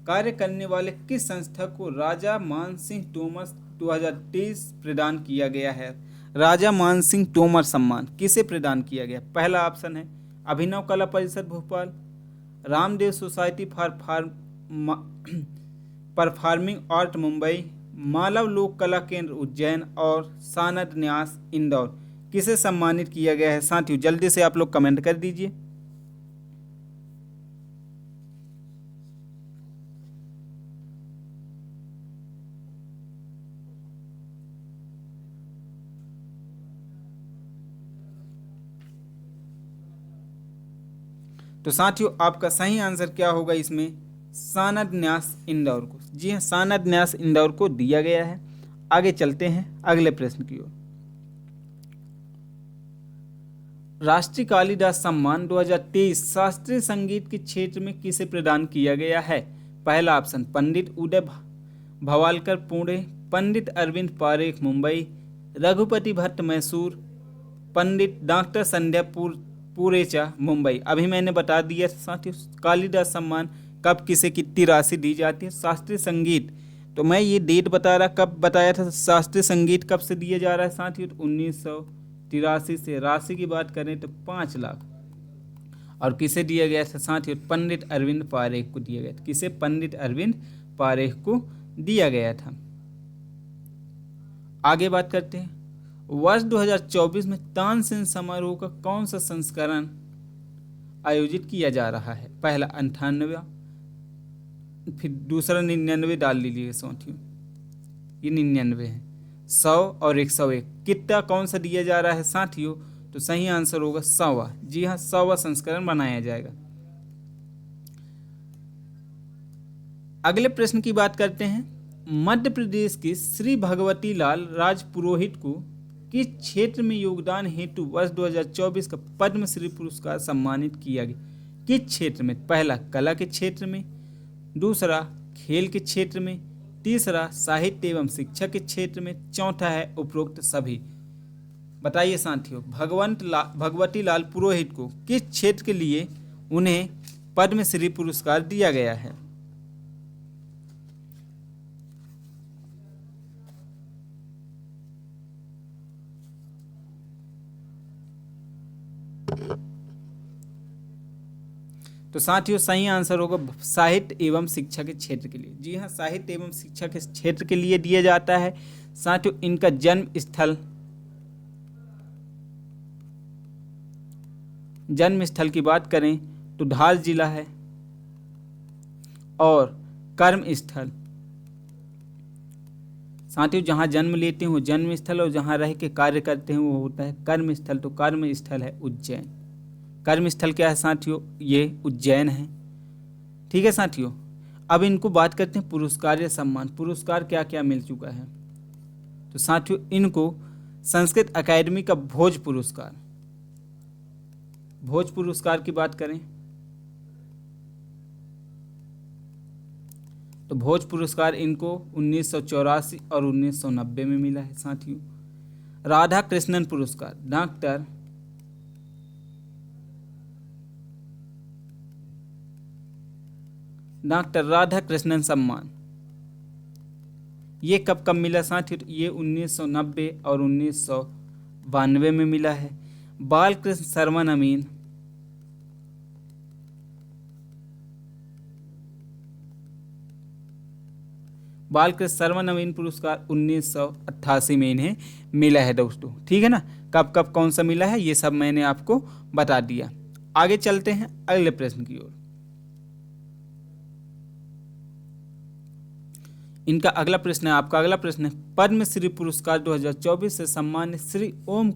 कार्य करने वाले किस संस्था को राजा मानसिंह तोमर 2023 प्रदान किया गया है? राजा मानसिंह तोमर सम्मान किसे प्रदान किया गया? पहला ऑप्शन है Abhinav Kala Parishad Bhopal, Ramdev society for performing art Mumbai, Malav Lok Kala केंद्र उज्जैन और सानद न्यास इंदौर। किसे सम्मानित किया गया है साथियों? जल्दी से आप लोग कमेंट कर दीजिए। तो साथियों आपका सही आंसर क्या होगा इसमें? सानद न्यास इंदौर को। जी हाँ, सानद न्यास इंदौर को दिया गया है। आगे चलते हैं अगले प्रश्न की ओर। राष्ट्रीय कालिदास सम्मान 2023 शास्त्रीय संगीत के क्षेत्र में किसे प्रदान किया गया है? पहला ऑप्शन पंडित उदय भवालकर पुणे, पंडित अरविंद पारेख मुंबई, रघुपति भट्ट मैसूर, पंडित डॉक्टर संध्या पुरेचा मुंबई। अभी मैंने बता दिया साथियों कालिदास सम्मान कब किसे कितनी राशि दी जाती है। शास्त्रीय संगीत, तो मैं ये डेट बता रहा, कब बताया था शास्त्रीय संगीत कब से दिया जा रहा है साथियों? 1983 से। राशि की बात करें तो 5 लाख। और किसे दिया गया था साथियों? पंडित अरविंद पारेख को दिया गया था। किसे? पंडित अरविंद पारेख को दिया गया था। आगे बात करते हैं, वर्ष 2024 में तानसेन समारोह का कौन सा संस्करण आयोजित किया जा रहा है? पहला 98, फिर दूसरा 99 डाल लीजिए साथियों, ये 99 है। 100 और 101 कितना कौन सा दिया जा रहा है साथियों? तो सही आंसर होगा 100वां। जी हाँ, 100वां संस्करण बनाया जाएगा। अगले प्रश्न की बात करते हैं, मध्य प्रदेश के श्री भगवती लाल राजपुरोहित को किस क्षेत्र में योगदान हेतु वर्ष 2024 का पद्मश्री पुरस्कार सम्मानित किया गया? किस क्षेत्र में? पहला कला के क्षेत्र में, दूसरा खेल के क्षेत्र में, तीसरा साहित्य एवं शिक्षा के क्षेत्र में, चौथा है उपरोक्त सभी। बताइए साथियों भगवती लाल पुरोहित को किस क्षेत्र के लिए उन्हें पद्मश्री पुरस्कार दिया गया है? तो साथियों सही आंसर होगा साहित्य एवं शिक्षा के क्षेत्र के लिए। जी हाँ, साहित्य एवं शिक्षा के क्षेत्र के लिए दिया जाता है। साथियों इनका जन्म स्थल की बात करें तो धार जिला है, और कर्म स्थल साथियों जहाँ जन्म लेते हैं वो जन्म स्थल, और जहाँ रह के कार्य करते हैं वो होता है कर्म स्थल। तो कर्म स्थल है उज्जैन। कर्म स्थल क्या है साथियों? ये उज्जैन है। ठीक है साथियों, अब इनको बात करते हैं पुरस्कार या सम्मान। पुरस्कार क्या क्या मिल चुका है? तो साथियों इनको संस्कृत अकादमी का भोज पुरस्कार, भोज पुरस्कार की बात करें तो भोज पुरस्कार इनको 1984 और 1990 में मिला है साथियों। राधा कृष्णन पुरस्कार डॉक्टर राधा कृष्णन सम्मान ये कब कब मिला साथियों? ये 1990 और 1992 में मिला है। बालकृष्ण शर्मन अमीन पुरस्कार 1988 में इन्हें मिला है दोस्तों। ठीक है ना, कब कब कौन सा मिला है ये सब मैंने आपको बता दिया। आगे चलते हैं अगले प्रश्न की ओर। इनका अगला प्रश्न है, आपका अगला प्रश्न है, पद्मश्री पुरस्कार 2024 से सम्मानित श्री ओम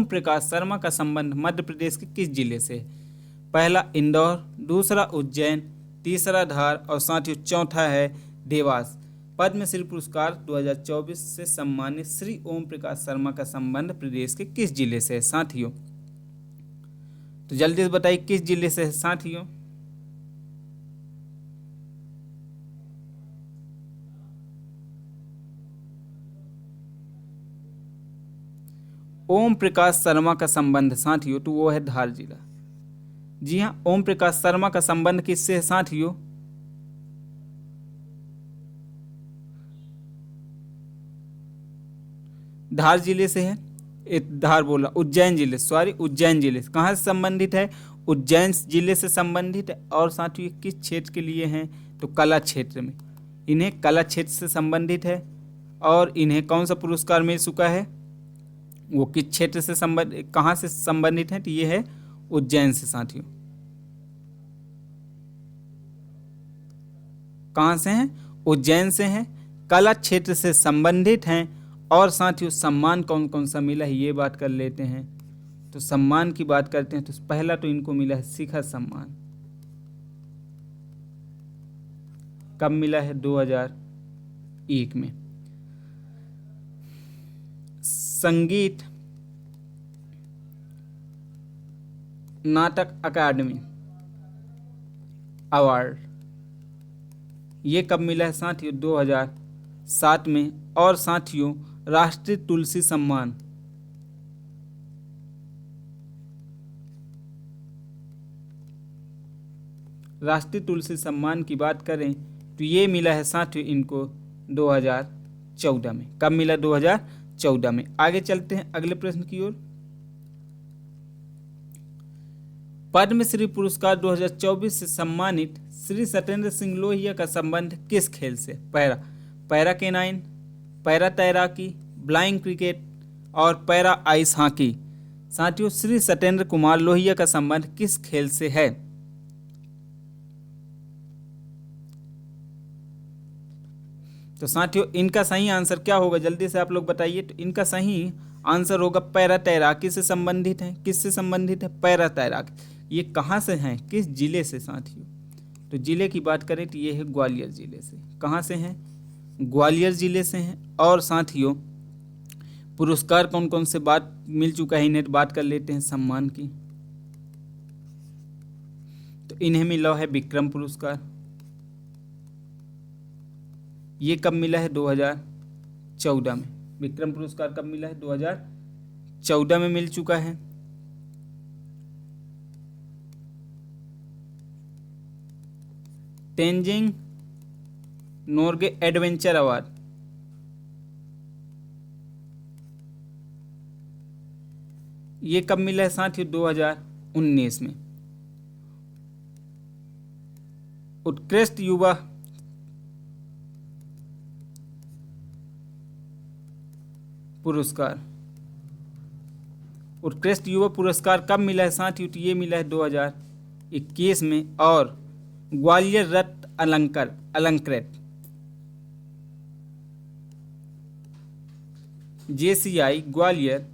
प्रकाश शर्मा का संबंध मध्य प्रदेश के किस जिले से है? पहला इंदौर, दूसरा उज्जैन, तीसरा धार और साथियों चौथा है देवास। पद्मश्री पुरस्कार 2024 से सम्मानित श्री ओम प्रकाश शर्मा का संबंध प्रदेश के किस जिले से है साथियों? तो जल्दी से बताइए किस जिले से है साथियों? ओम प्रकाश शर्मा का संबंध साथियों, तो वो है धार जिला। जी हाँ, ओम प्रकाश शर्मा का संबंध किससे है साथियों? धार जिले से है। धार बोला, उज्जैन जिले, सॉरी उज्जैन जिले से। कहाँ से संबंधित है? उज्जैन जिले से संबंधित है। और साथियों ये किस क्षेत्र के लिए हैं? तो कला क्षेत्र में, इन्हें कला क्षेत्र से संबंधित है। और इन्हें कौन सा पुरस्कार मिल चुका है? वो किस क्षेत्र से संबंधित, कहाँ से संबंधित है? तो ये है उज्जैन से साथियों। कहाँ से हैं? उज्जैन से हैं, कला क्षेत्र से संबंधित हैं। और साथियों सम्मान कौन कौन सा मिला है ये बात कर लेते हैं। तो सम्मान की बात करते हैं तो पहला तो इनको मिला है शिखर सम्मान। कब मिला है? 2001 में। संगीत नाटक अकादमी अवार्ड, ये कब मिला है साथियों? 2007 में। और साथियों राष्ट्रीय तुलसी सम्मान, राष्ट्रीय तुलसी सम्मान की बात करें तो ये मिला है साथियों इनको 2014 में। कब मिला? 2014 में। आगे चलते हैं अगले प्रश्न की ओर। पद्मश्री पुरस्कार 2024 से सम्मानित श्री सत्येंद्र सिंह लोहिया का संबंध किस खेल से? पैरा केनाइन, पैरा तैराकी, ब्लाइंड क्रिकेट और पैरा आइस हॉकी। साथियों श्री सत्येंद्र कुमार लोहिया का संबंध किस खेल से है? तो साथियों इनका सही आंसर क्या होगा? जल्दी से आप लोग बताइए। तो इनका सही आंसर होगा पैरा तैराकी से संबंधित है। किससे संबंधित है? पैरा तैराकी। ये कहाँ से हैं? किस जिले से साथियों? तो जिले की बात करें तो ये है ग्वालियर जिले से। कहाँ से हैं? ग्वालियर जिले से हैं। और साथियों पुरस्कार कौन कौन से बात मिल चुका है इन्हें बात कर लेते हैं सम्मान की। तो इन्हें मिला है विक्रम पुरस्कार। ये कब मिला है? 2014 में। विक्रम पुरस्कार कब मिला है? 2014 में मिल चुका है। तेंजिंग नोर्गे एडवेंचर अवार्ड, ये कब मिला है साथियों? 2019 में। उत्कृष्ट युवा पुरस्कार, उत्कृष्ट युवा पुरस्कार कब मिला है साथियों? तो ये मिला है 2021 में। और ग्वालियर रत्न अलंकृत JCI ग्वालियर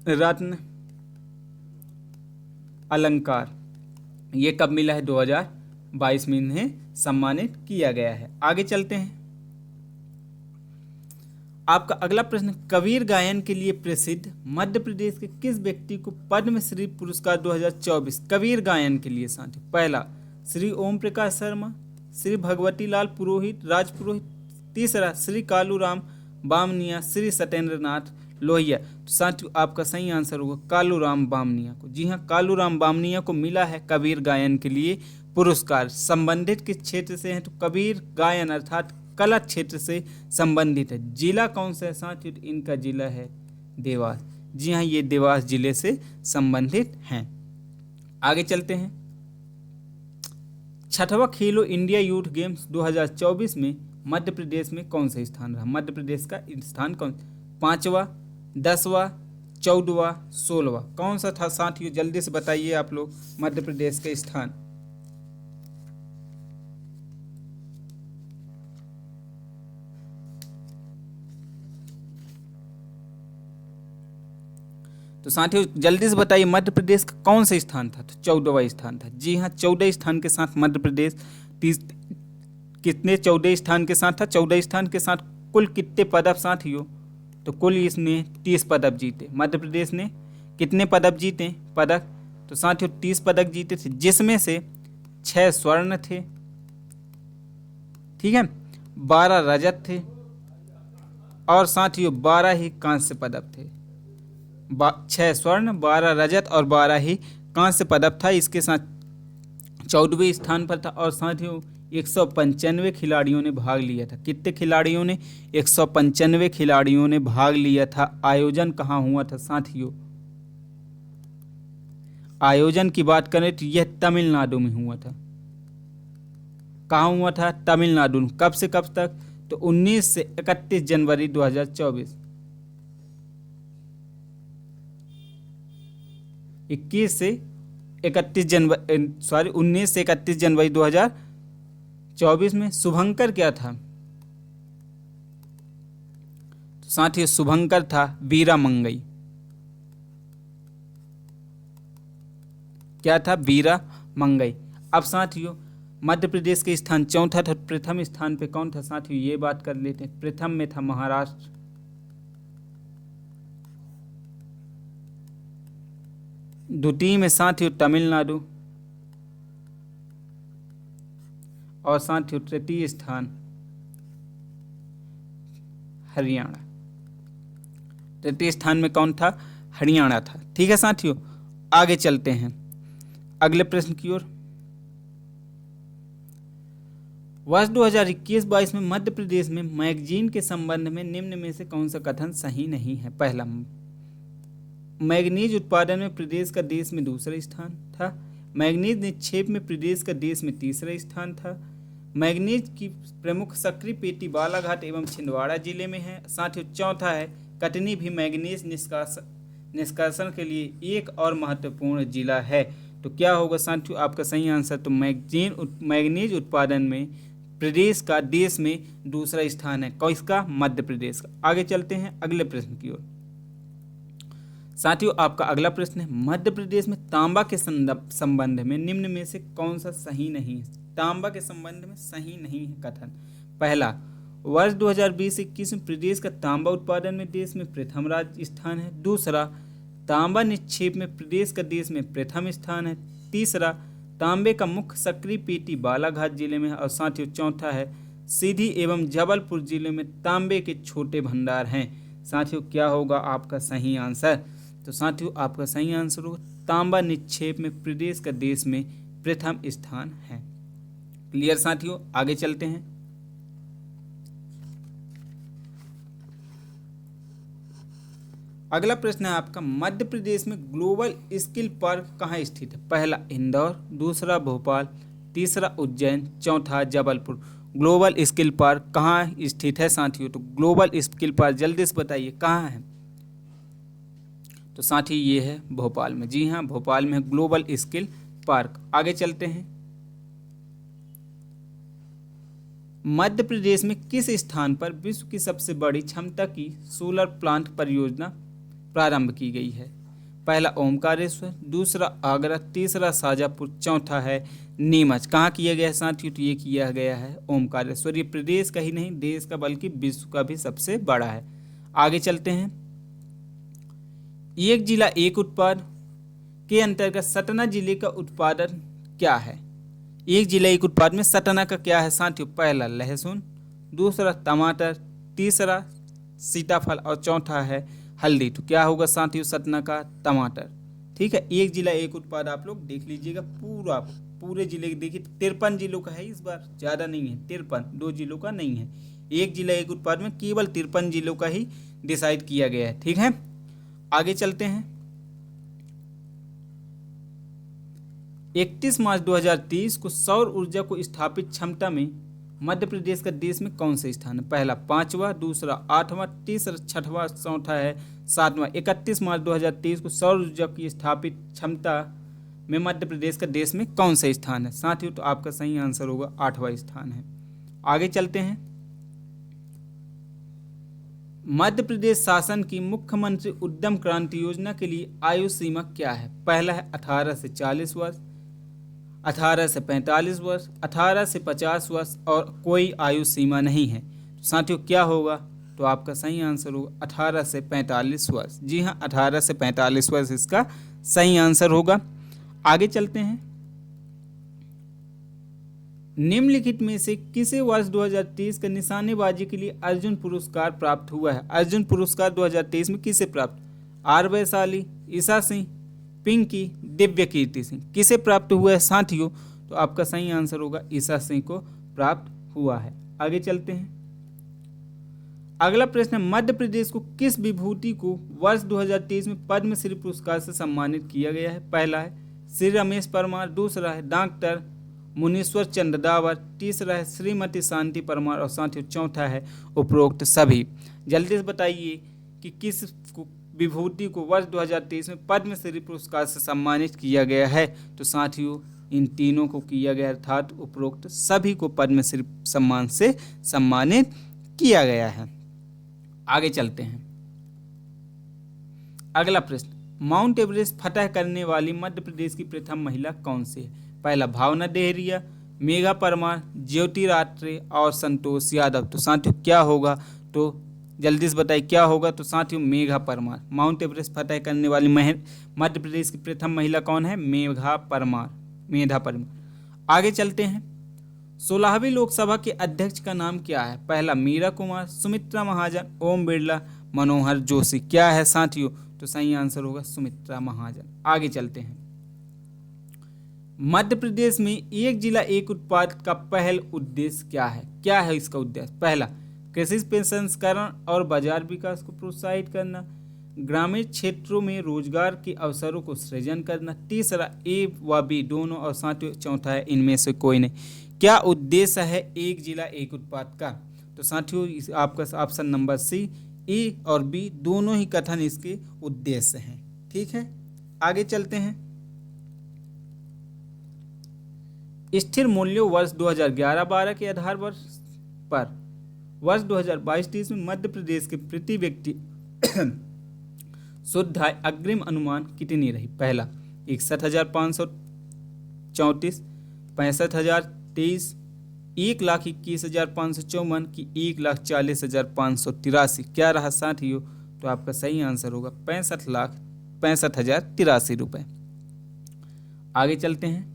रत्न अलंकार, ये कब मिला है? 2022 में इन्हें सम्मानित किया गया है। आगे चलते हैं। आपका अगला प्रश्न, कबीर गायन के लिए प्रसिद्ध मध्य प्रदेश के किस व्यक्ति को पद्मश्री पुरस्कार 2024 कबीर गायन के लिए साथियों? पहला श्री ओम प्रकाश शर्मा, श्री भगवती लाल पुरोहित राजपुरोहित, तीसरा श्री कालूराम बामनिया, श्री सत्येंद्र नाथ लोहिया। तो साथियों आपका सही आंसर होगा कालूराम बामनिया को। जी हाँ, कालूराम बामनिया को मिला है कबीर गायन के लिए पुरस्कार। संबंधित किस क्षेत्र से हैं? तो कबीर गायन अर्थात कला क्षेत्र से संबंधित है। जिला कौन सा है साथियों? तो इनका जिला है देवास। जी हाँ, ये देवास जिले से संबंधित हैं। आगे चलते हैं। छठवां खेलो इंडिया यूथ गेम्स 2024 में मध्य प्रदेश में कौन सा स्थान रहा? मध्य प्रदेश का स्थान कौन? 5वां, 10वां, 14वां, 16वां, कौन सा था साथियों? जल्दी से बताइए आप लोग मध्य प्रदेश का स्थान। तो साथियों जल्दी से बताइए मध्य प्रदेश का कौन सा स्थान था? तो 14वां स्थान था। जी हाँ, 14 स्थान के साथ मध्य प्रदेश कितने 14 स्थान के साथ था? 14 स्थान के साथ कुल कितने पदक साथियों? तो कुल इसने 30 पदक जीते। मध्य प्रदेश ने कितने पदक जीते पदक, तो साथियों 30 पदक जीते थे, जिसमें से 6 स्वर्ण थे, ठीक है, 12 रजत थे और साथियों 12 ही कांस्य पदक थे। 6 स्वर्ण, 12 रजत और 12 ही कांस्य पदक था। इसके साथ 14वें स्थान पर था और साथियों 195 खिलाड़ियों ने भाग लिया था। कितने खिलाड़ियों ने? 195 खिलाड़ियों ने भाग लिया था। आयोजन कहाँ हुआ था साथियों? आयोजन की बात करें तो यह तमिलनाडु में हुआ था। कहाँ हुआ था? तमिलनाडु में। कब से कब तक? तो 19 से 31 जनवरी 2024। 19 से 31 जनवरी 2024 में। शुभंकर क्या था? तो साथियों शुभंकर था वीरा मंगई। क्या था? वीरा मंगई। अब साथियों मध्य प्रदेश के स्थान चौथा था, प्रथम स्थान पे कौन था साथियों? ये बात कर लेते हैं। प्रथम में था महाराष्ट्र, द्वितीय में साथियों तमिलनाडु और साथियों तृतीय स्थान हरियाणा। तृतीय स्थान में कौन था? हरियाणा था। ठीक है साथियों, आगे चलते हैं अगले प्रश्न की ओर। वर्ष 2021-22 में मध्य प्रदेश में मैगजीन के संबंध में निम्न में से कौन सा कथन सही नहीं है? पहला, मैग्नीज उत्पादन में प्रदेश का देश में दूसरा स्थान था। मैग्नीज निक्षेप में प्रदेश का देश में तीसरा स्थान था। मैग्नीज की प्रमुख सक्रिय पेटी बालाघाट एवं छिंदवाड़ा जिले में है। साथियों चौथा है, कटनी भी मैग्नीज निष्कासन के लिए एक और महत्वपूर्ण जिला है। तो क्या होगा साथियों आपका सही आंसर? तो मैग्नीज उत्पादन में प्रदेश का देश में दूसरा स्थान है। किसका? मध्य प्रदेश का। आगे चलते हैं अगले प्रश्न की ओर। साथियों आपका अगला प्रश्न है, मध्य प्रदेश में तांबा के संबंध में निम्न में से कौन सा सही नहीं है? तांबा के संबंध में सही नहीं है कथन। पहला, वर्ष 2020-21 में प्रदेश का तांबा उत्पादन में देश में प्रथम राज्य स्थान है। दूसरा, तांबा निक्षेप में प्रदेश का देश में प्रथम स्थान है। तीसरा, तांबे का मुख्य सक्रिय पेटी बालाघाट जिले में है। और साथियों चौथा है, सीधी एवं जबलपुर जिले में तांबे के छोटे भंडार हैं। साथियों क्या होगा आपका सही आंसर? तो साथियों आपका सही आंसर होगा तांबा निक्षेप में प्रदेश का देश में प्रथम स्थान है। क्लियर साथियों, आगे चलते हैं। अगला प्रश्न है आपका, मध्य प्रदेश में ग्लोबल स्किल पार्क कहाँ स्थित है? पहला इंदौर, दूसरा भोपाल, तीसरा उज्जैन, चौथा जबलपुर। ग्लोबल स्किल पार्क कहाँ स्थित है साथियों? तो ग्लोबल स्किल पार्क जल्दी से बताइए कहाँ है? तो साथी ये है भोपाल में। जी हाँ, भोपाल में ग्लोबल स्किल पार्क। आगे चलते हैं। मध्य प्रदेश में किस स्थान पर विश्व की सबसे बड़ी क्षमता की सोलर प्लांट परियोजना प्रारंभ की गई है? पहला ओमकारेश्वर, दूसरा आगरा, तीसरा शाजापुर, चौथा है नीमच। कहाँ किया गया है साथियों? तो ये किया गया है ओमकारेश्वर। ये प्रदेश का ही नहीं देश का बल्कि विश्व का भी सबसे बड़ा है। आगे चलते हैं। एक जिला एक उत्पाद के अंतर्गत सतना जिले का उत्पादन क्या है? एक जिला एक उत्पाद में सतना का क्या है साथियों? पहला लहसुन, दूसरा टमाटर, तीसरा सीताफल और चौथा है हल्दी। तो क्या होगा साथियों सतना का? टमाटर। ठीक है, एक जिला एक उत्पाद आप लोग देख लीजिएगा। पूरे जिले के देखिए 53 जिलों का है इस बार, ज़्यादा नहीं है। 53, 2 जिलों का नहीं है। एक जिला एक उत्पाद में केवल 53 जिलों का ही डिसाइड किया गया है। ठीक है, आगे चलते हैं। 31 मार्च 2023 को सौर ऊर्जा को स्थापित क्षमता में मध्य प्रदेश का देश में कौन सा स्थान है? पहला 5वां, दूसरा 8वां, तीसरा 6वां, चौथा है 7वां। 31 मार्च 2023 को सौर ऊर्जा की स्थापित क्षमता में मध्य प्रदेश का देश में कौन सा स्थान है साथियों? तो आपका सही आंसर होगा 8वां स्थान है। आगे चलते हैं। मध्य प्रदेश शासन की मुख्यमंत्री उद्यम क्रांति योजना के लिए आयु सीमा क्या है? पहला है 18 से 40 वर्ष, 18 से 45 वर्ष, 18 से 50 वर्ष और कोई आयु सीमा नहीं है। तो साथियों क्या होगा? तो आपका सही आंसर होगा 18 से 45 वर्ष। जी हाँ, 18 से 45 वर्ष इसका सही आंसर होगा। आगे चलते हैं। निम्नलिखित में से किसे वर्ष 2023 का निशानेबाजी के लिए अर्जुन पुरस्कार प्राप्त हुआ है? अर्जुन पुरस्कार 2023 में किसे प्राप्त? आर वैशाली, ईशा सिंह, पिंकी, दिव्य कीर्ति सिंह, किसे प्राप्त हुआ है साथियों? तो आपका सही आंसर होगा ईशा सिंह को प्राप्त हुआ है। आगे चलते हैं। अगला प्रश्न है, मध्य प्रदेश को किस विभूति को वर्ष 2023 में पद्मश्री पुरस्कार से सम्मानित किया गया है? पहला है श्री रमेश परमार, दूसरा है डॉक्टर मुनीश्वर चंद्र डावर, तीसरा है श्रीमती शांति परमार और साथियों चौथा है उपरोक्त सभी। जल्दी से बताइए कि किस विभूति को वर्ष 2023 में पद्मश्री पुरस्कार से सम्मानित किया गया है? तो साथियों इन तीनों को किया गया, अर्थात उपरोक्त सभी को पद्मश्री सम्मान से सम्मानित किया गया है। आगे चलते हैं। अगला प्रश्न, माउंट एवरेस्ट फतह करने वाली मध्य प्रदेश की प्रथम महिला कौन सी है? पहला भावना डेहरिया, मेघा परमार, ज्योति रात्रे और संतोष यादव। तो साथियों क्या होगा? तो जल्दी से बताइए क्या होगा? तो साथियों मेघा परमार। माउंट एवरेस्ट फतह करने वाली मध्य प्रदेश की प्रथम महिला कौन है? मेघा परमार। आगे चलते हैं। 16वीं लोकसभा के अध्यक्ष का नाम क्या है? पहला मीरा कुमार, सुमित्रा महाजन, ओम बिरला, मनोहर जोशी। क्या है साथियों? तो सही आंसर होगा सुमित्रा महाजन। आगे चलते हैं। मध्य प्रदेश में एक जिला एक उत्पाद का पहल उद्देश्य क्या है? क्या है इसका उद्देश्य? पहला कृषि प्रसंस्करण और बाजार विकास को प्रोत्साहित करना, ग्रामीण क्षेत्रों में रोजगार के अवसरों को सृजन करना, तीसरा ए व बी दोनों और साथियों चौथा है इनमें से कोई नहीं। क्या उद्देश्य है एक जिला एक उत्पाद का? तो साथियों आपका ऑप्शन नंबर सी, ए और बी दोनों ही कथन इसके उद्देश्य हैं। ठीक है, आगे चलते हैं। स्थिर मूल्यों वर्ष 2011-12 के आधार पर वर्ष 2022-23 में मध्य प्रदेश के प्रति व्यक्ति शुद्ध आय अग्रिम अनुमान कितनी रही? पहला 61,534, 65,023, 1,21,554 की 1,40,583। क्या रहा साथियों? तो आपका सही आंसर होगा 65,65,083 रुपए। आगे चलते हैं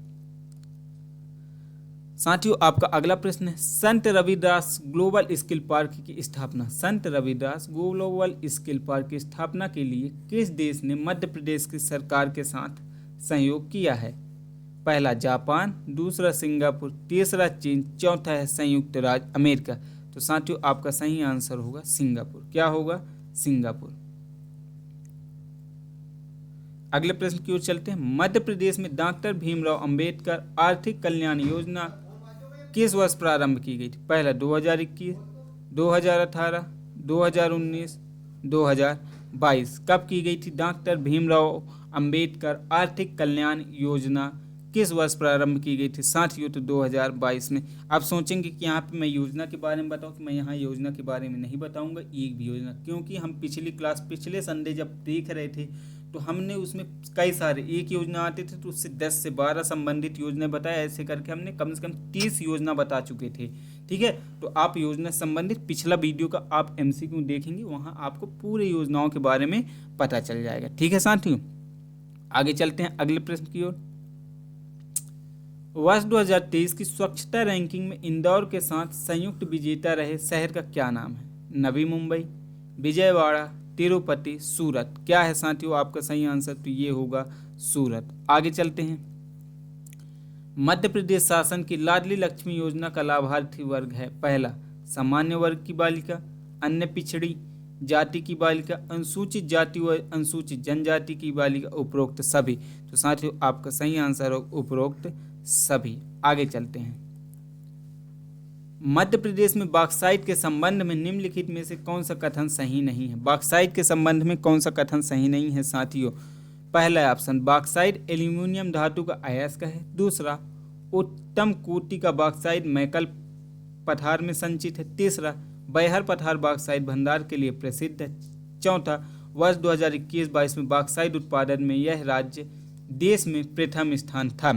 साथियों। आपका अगला प्रश्न है, संत रविदास ग्लोबल स्किल पार्क की स्थापना, संत रविदास ग्लोबल स्किल पार्क की स्थापना के लिए किस देश ने मध्य प्रदेश की सरकार के साथ सहयोग किया है? पहला जापान, दूसरा सिंगापुर, तीसरा चीन, चौथा है संयुक्त राज्य अमेरिका। तो साथियों आपका सही आंसर होगा सिंगापुर। क्या होगा? सिंगापुर। अगले प्रश्न की ओर चलते हैं। मध्य प्रदेश में डॉक्टर भीमराव अंबेडकर आर्थिक कल्याण योजना किस वर्ष प्रारंभ की गई थी? पहला 2021, 2018, 2019, 2022। कब की गई थी? डॉक्टर भीमराव अंबेडकर आर्थिक कल्याण योजना किस वर्ष प्रारंभ की गई थी साथियों? तो 2022 में। आप सोचेंगे कि यहाँ पे मैं योजना के बारे में बताऊँ, कि मैं यहाँ योजना के बारे में नहीं बताऊँगा एक भी योजना, क्योंकि हम पिछले संडे जब देख रहे थे तो हमने उसमें कई सारे एक योजना आते थे तो उससे 10 से 12 संबंधित योजना बताए। ऐसे करके हमने कम से कम 30 योजना बता चुके थे। ठीक है, तो आप योजना संबंधित पिछला वीडियो का आप MCQ देखेंगे, वहाँ आपको पूरे योजनाओं के बारे में पता चल जाएगा। ठीक है साथियों, आगे चलते हैं अगले प्रश्न की ओर। वर्ष 2023 की स्वच्छता रैंकिंग में इंदौर के साथ संयुक्त विजेता रहे शहर का क्या नाम है? नवी मुंबई, विजयवाड़ा, तिरुपति, सूरत। क्या है साथियों आपका सही आंसर? तो ये होगा सूरत। आगे चलते हैं। मध्य प्रदेश शासन की लाडली लक्ष्मी योजना का लाभार्थी वर्ग है? पहला सामान्य वर्ग की बालिका, अन्य पिछड़ी जाति की बालिका, अनुसूचित जाति व अनुसूचित जनजाति की बालिका, उपरोक्त सभी। तो साथियों आपका सही आंसर हो उपरोक्त सभी। आगे चलते हैं। मध्य प्रदेश में बॉक्साइट के संबंध में निम्नलिखित में से कौन सा कथन सही नहीं है? बॉक्साइट के संबंध में कौन सा कथन सही नहीं है साथियों? पहला ऑप्शन, बॉक्साइट एल्यूमिनियम धातु का अयस्क है। दूसरा, उत्तम कोटि का बॉक्साइट मैकल पठार में संचित है। तीसरा, बैहर पठार बॉक्साइट भंडार के लिए प्रसिद्ध है। चौथा, वर्ष 2021-22 में बॉक्साइट उत्पादन में यह राज्य देश में प्रथम स्थान था।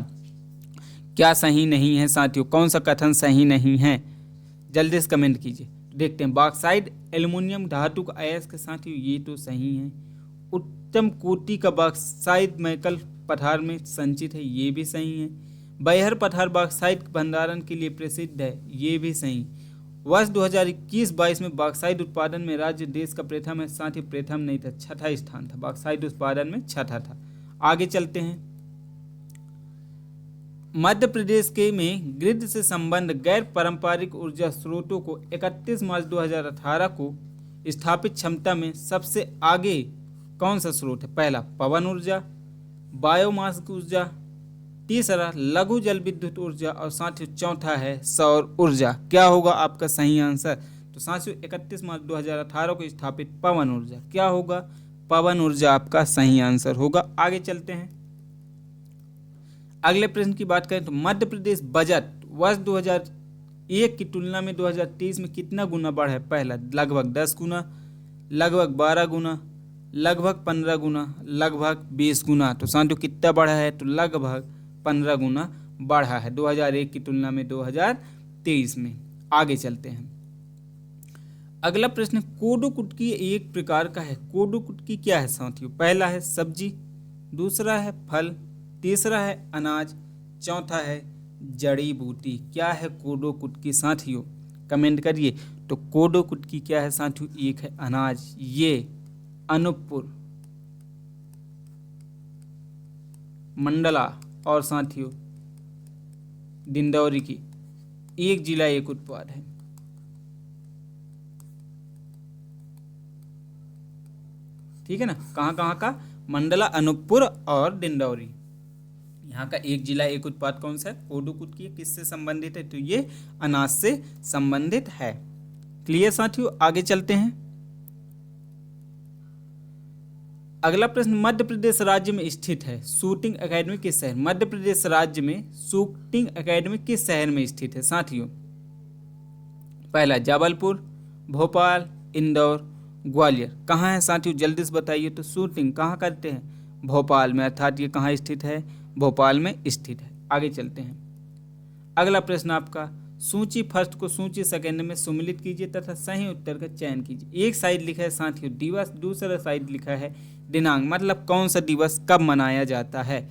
क्या सही नहीं है साथियों? कौन सा कथन सही नहीं है? जल्दी से कमेंट कीजिए। देखते हैं, बॉक्साइट एल्युमिनियम धातु का अयस्क के साथ ही ये तो सही है। उत्तम कोटि का बॉक्साइट मैकल पठार में संचित है, ये भी सही है। बैहर पठार बॉक्साइट भंडारण के लिए प्रसिद्ध है, ये भी सही। वर्ष 2021-22 में बॉक्साइट उत्पादन में राज्य देश का प्रथम है, साथ ही प्रथम नहीं था, छठा स्थान था, बॉक्साइट उत्पादन में छठा था। आगे चलते हैं, मध्य प्रदेश के में ग्रिड से संबंध गैर पारंपरिक ऊर्जा स्रोतों को 31 मार्च 2018 को स्थापित क्षमता में सबसे आगे कौन सा स्रोत है? पहला पवन ऊर्जा, बायोमास ऊर्जा, तीसरा लघु जल विद्युत ऊर्जा और साथियों चौथा है सौर ऊर्जा। क्या होगा आपका सही आंसर? तो साथियों 31 मार्च 2018 को स्थापित पवन ऊर्जा, क्या होगा? पवन ऊर्जा आपका सही आंसर होगा। आगे चलते हैं, अगले प्रश्न की बात करें तो मध्य प्रदेश बजट वर्ष 2001 की तुलना में 2023 में कितना गुना बढ़ा है? पहला लगभग 10 गुना, लगभग 12 गुना, लगभग 15 गुना, लगभग 20 गुना। तो साथियों कितना बढ़ा है? तो लगभग 15 गुना बढ़ा है 2001 की तुलना में 2023 में। आगे चलते हैं, अगला प्रश्न कोडो कुटकी एक प्रकार का है, कोडो कुटकी क्या है साथियों? पहला है सब्जी, दूसरा है फल, तीसरा है अनाज, चौथा है जड़ी बूटी। क्या है कोडो कुटकी साथियों? कमेंट करिए। तो कोडो कुटकी क्या है साथियों? एक है अनाज, ये अनूपपुर, मंडला और साथियों डिंडौरी की एक जिला एक उत्पाद है। ठीक है ना, कहाँ कहाँ का? मंडला, अनूपपुर और डिंडौरी। यहाँ का एक जिला एक उत्पाद कौन सा है? कोडो कुटकी। किससे संबंधित है? तो ये अनाज से संबंधित है। क्लियर साथियों? आगे चलते हैं, अगला प्रश्न मध्य प्रदेश राज्य में स्थित है शूटिंग एकेडमी किस शहर? मध्य प्रदेश राज्य में शूटिंग एकेडमी किस शहर में स्थित है साथियों? पहला जबलपुर, भोपाल, इंदौर, ग्वालियर। कहाँ है साथियों? जल्दी से बताइए। तो शूटिंग कहाँ करते हैं? भोपाल में, अर्थात ये कहाँ स्थित है? भोपाल में स्थित है। आगे चलते हैं, अगला प्रश्न आपका सूची फर्स्ट को सूची सेकंड में सम्मिलित कीजिए तथा सही उत्तर का चयन कीजिए। एक साइड लिखा है साथियों दिवस, दूसरा साइड लिखा है दिनांक, मतलब कौन सा दिवस कब मनाया जाता है?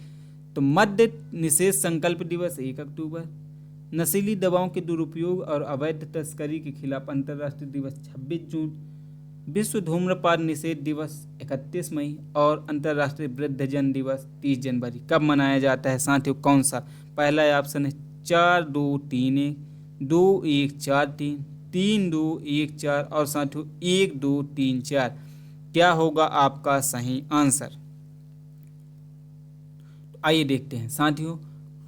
तो मद्य निषेध संकल्प दिवस 1 अक्टूबर, नशीली दवाओं के दुरुपयोग और अवैध तस्करी के खिलाफ अंतर्राष्ट्रीय दिवस 26 जून, विश्व धूम्रपान निषेध दिवस 31 मई और अंतर्राष्ट्रीय वृद्धजन दिवस 30 जनवरी। कब मनाया जाता है साथियों? कौन सा? पहला ऑप्शन है 4-2-3-1, 2-1-4-3, 3-2-1-4 और साथियों 1-2-3-4। क्या होगा आपका सही आंसर? आइए देखते हैं साथियों,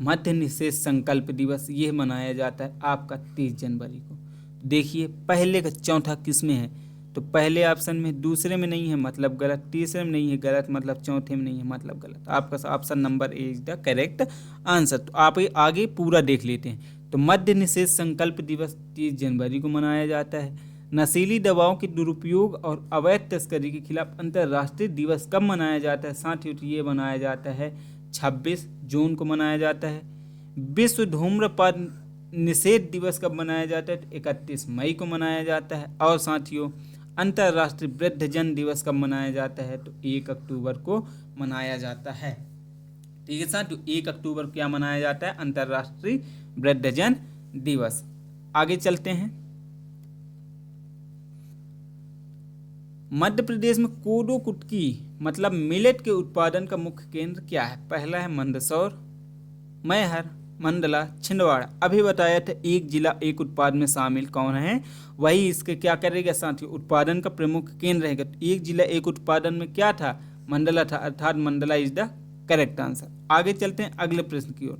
मद्य निषेध संकल्प दिवस ये मनाया जाता है आपका 30 जनवरी को। देखिए पहले का चौथा किस में है? तो पहले ऑप्शन में, दूसरे में नहीं है मतलब गलत, तीसरे में नहीं है गलत मतलब चौथे में नहीं है मतलब गलत। आपका option number A is the correct answer. तो आप आगे पूरा देख लेते हैं। तो मद्य निषेध संकल्प दिवस 30 जनवरी को मनाया जाता है। नशीली दवाओं के दुरुपयोग और अवैध तस्करी के खिलाफ अंतर्राष्ट्रीय दिवस कब मनाया जाता है साथियों? तो ये मनाया जाता है 26 जून को मनाया जाता है। विश्व धूम्रपान निषेध दिवस कब मनाया जाता है? तो 31 मई को मनाया जाता है। और साथियों अंतर्राष्ट्रीय वृद्धजन दिवस कब मनाया जाता है? तो 1 अक्टूबर को मनाया जाता है। ठीक है साथियों, 1 अक्टूबर को क्या मनाया जाता है? अंतर्राष्ट्रीय वृद्धजन दिवस। आगे चलते हैं, मध्य प्रदेश में कोडो कुटकी मतलब मिलेट के उत्पादन का मुख्य केंद्र क्या है? पहला है मंदसौर, मैहर, मंडला, छिंदवाड़ा। अभी बताया था एक जिला एक उत्पाद में शामिल कौन है, वही इसके क्या करेगा साथियों? उत्पादन का प्रमुख केंद्र रहेगा। तो एक जिला एक उत्पादन में क्या था? मंडला था, अर्थात Mandla is the correct answer. आगे चलते हैं अगले प्रश्न की ओर।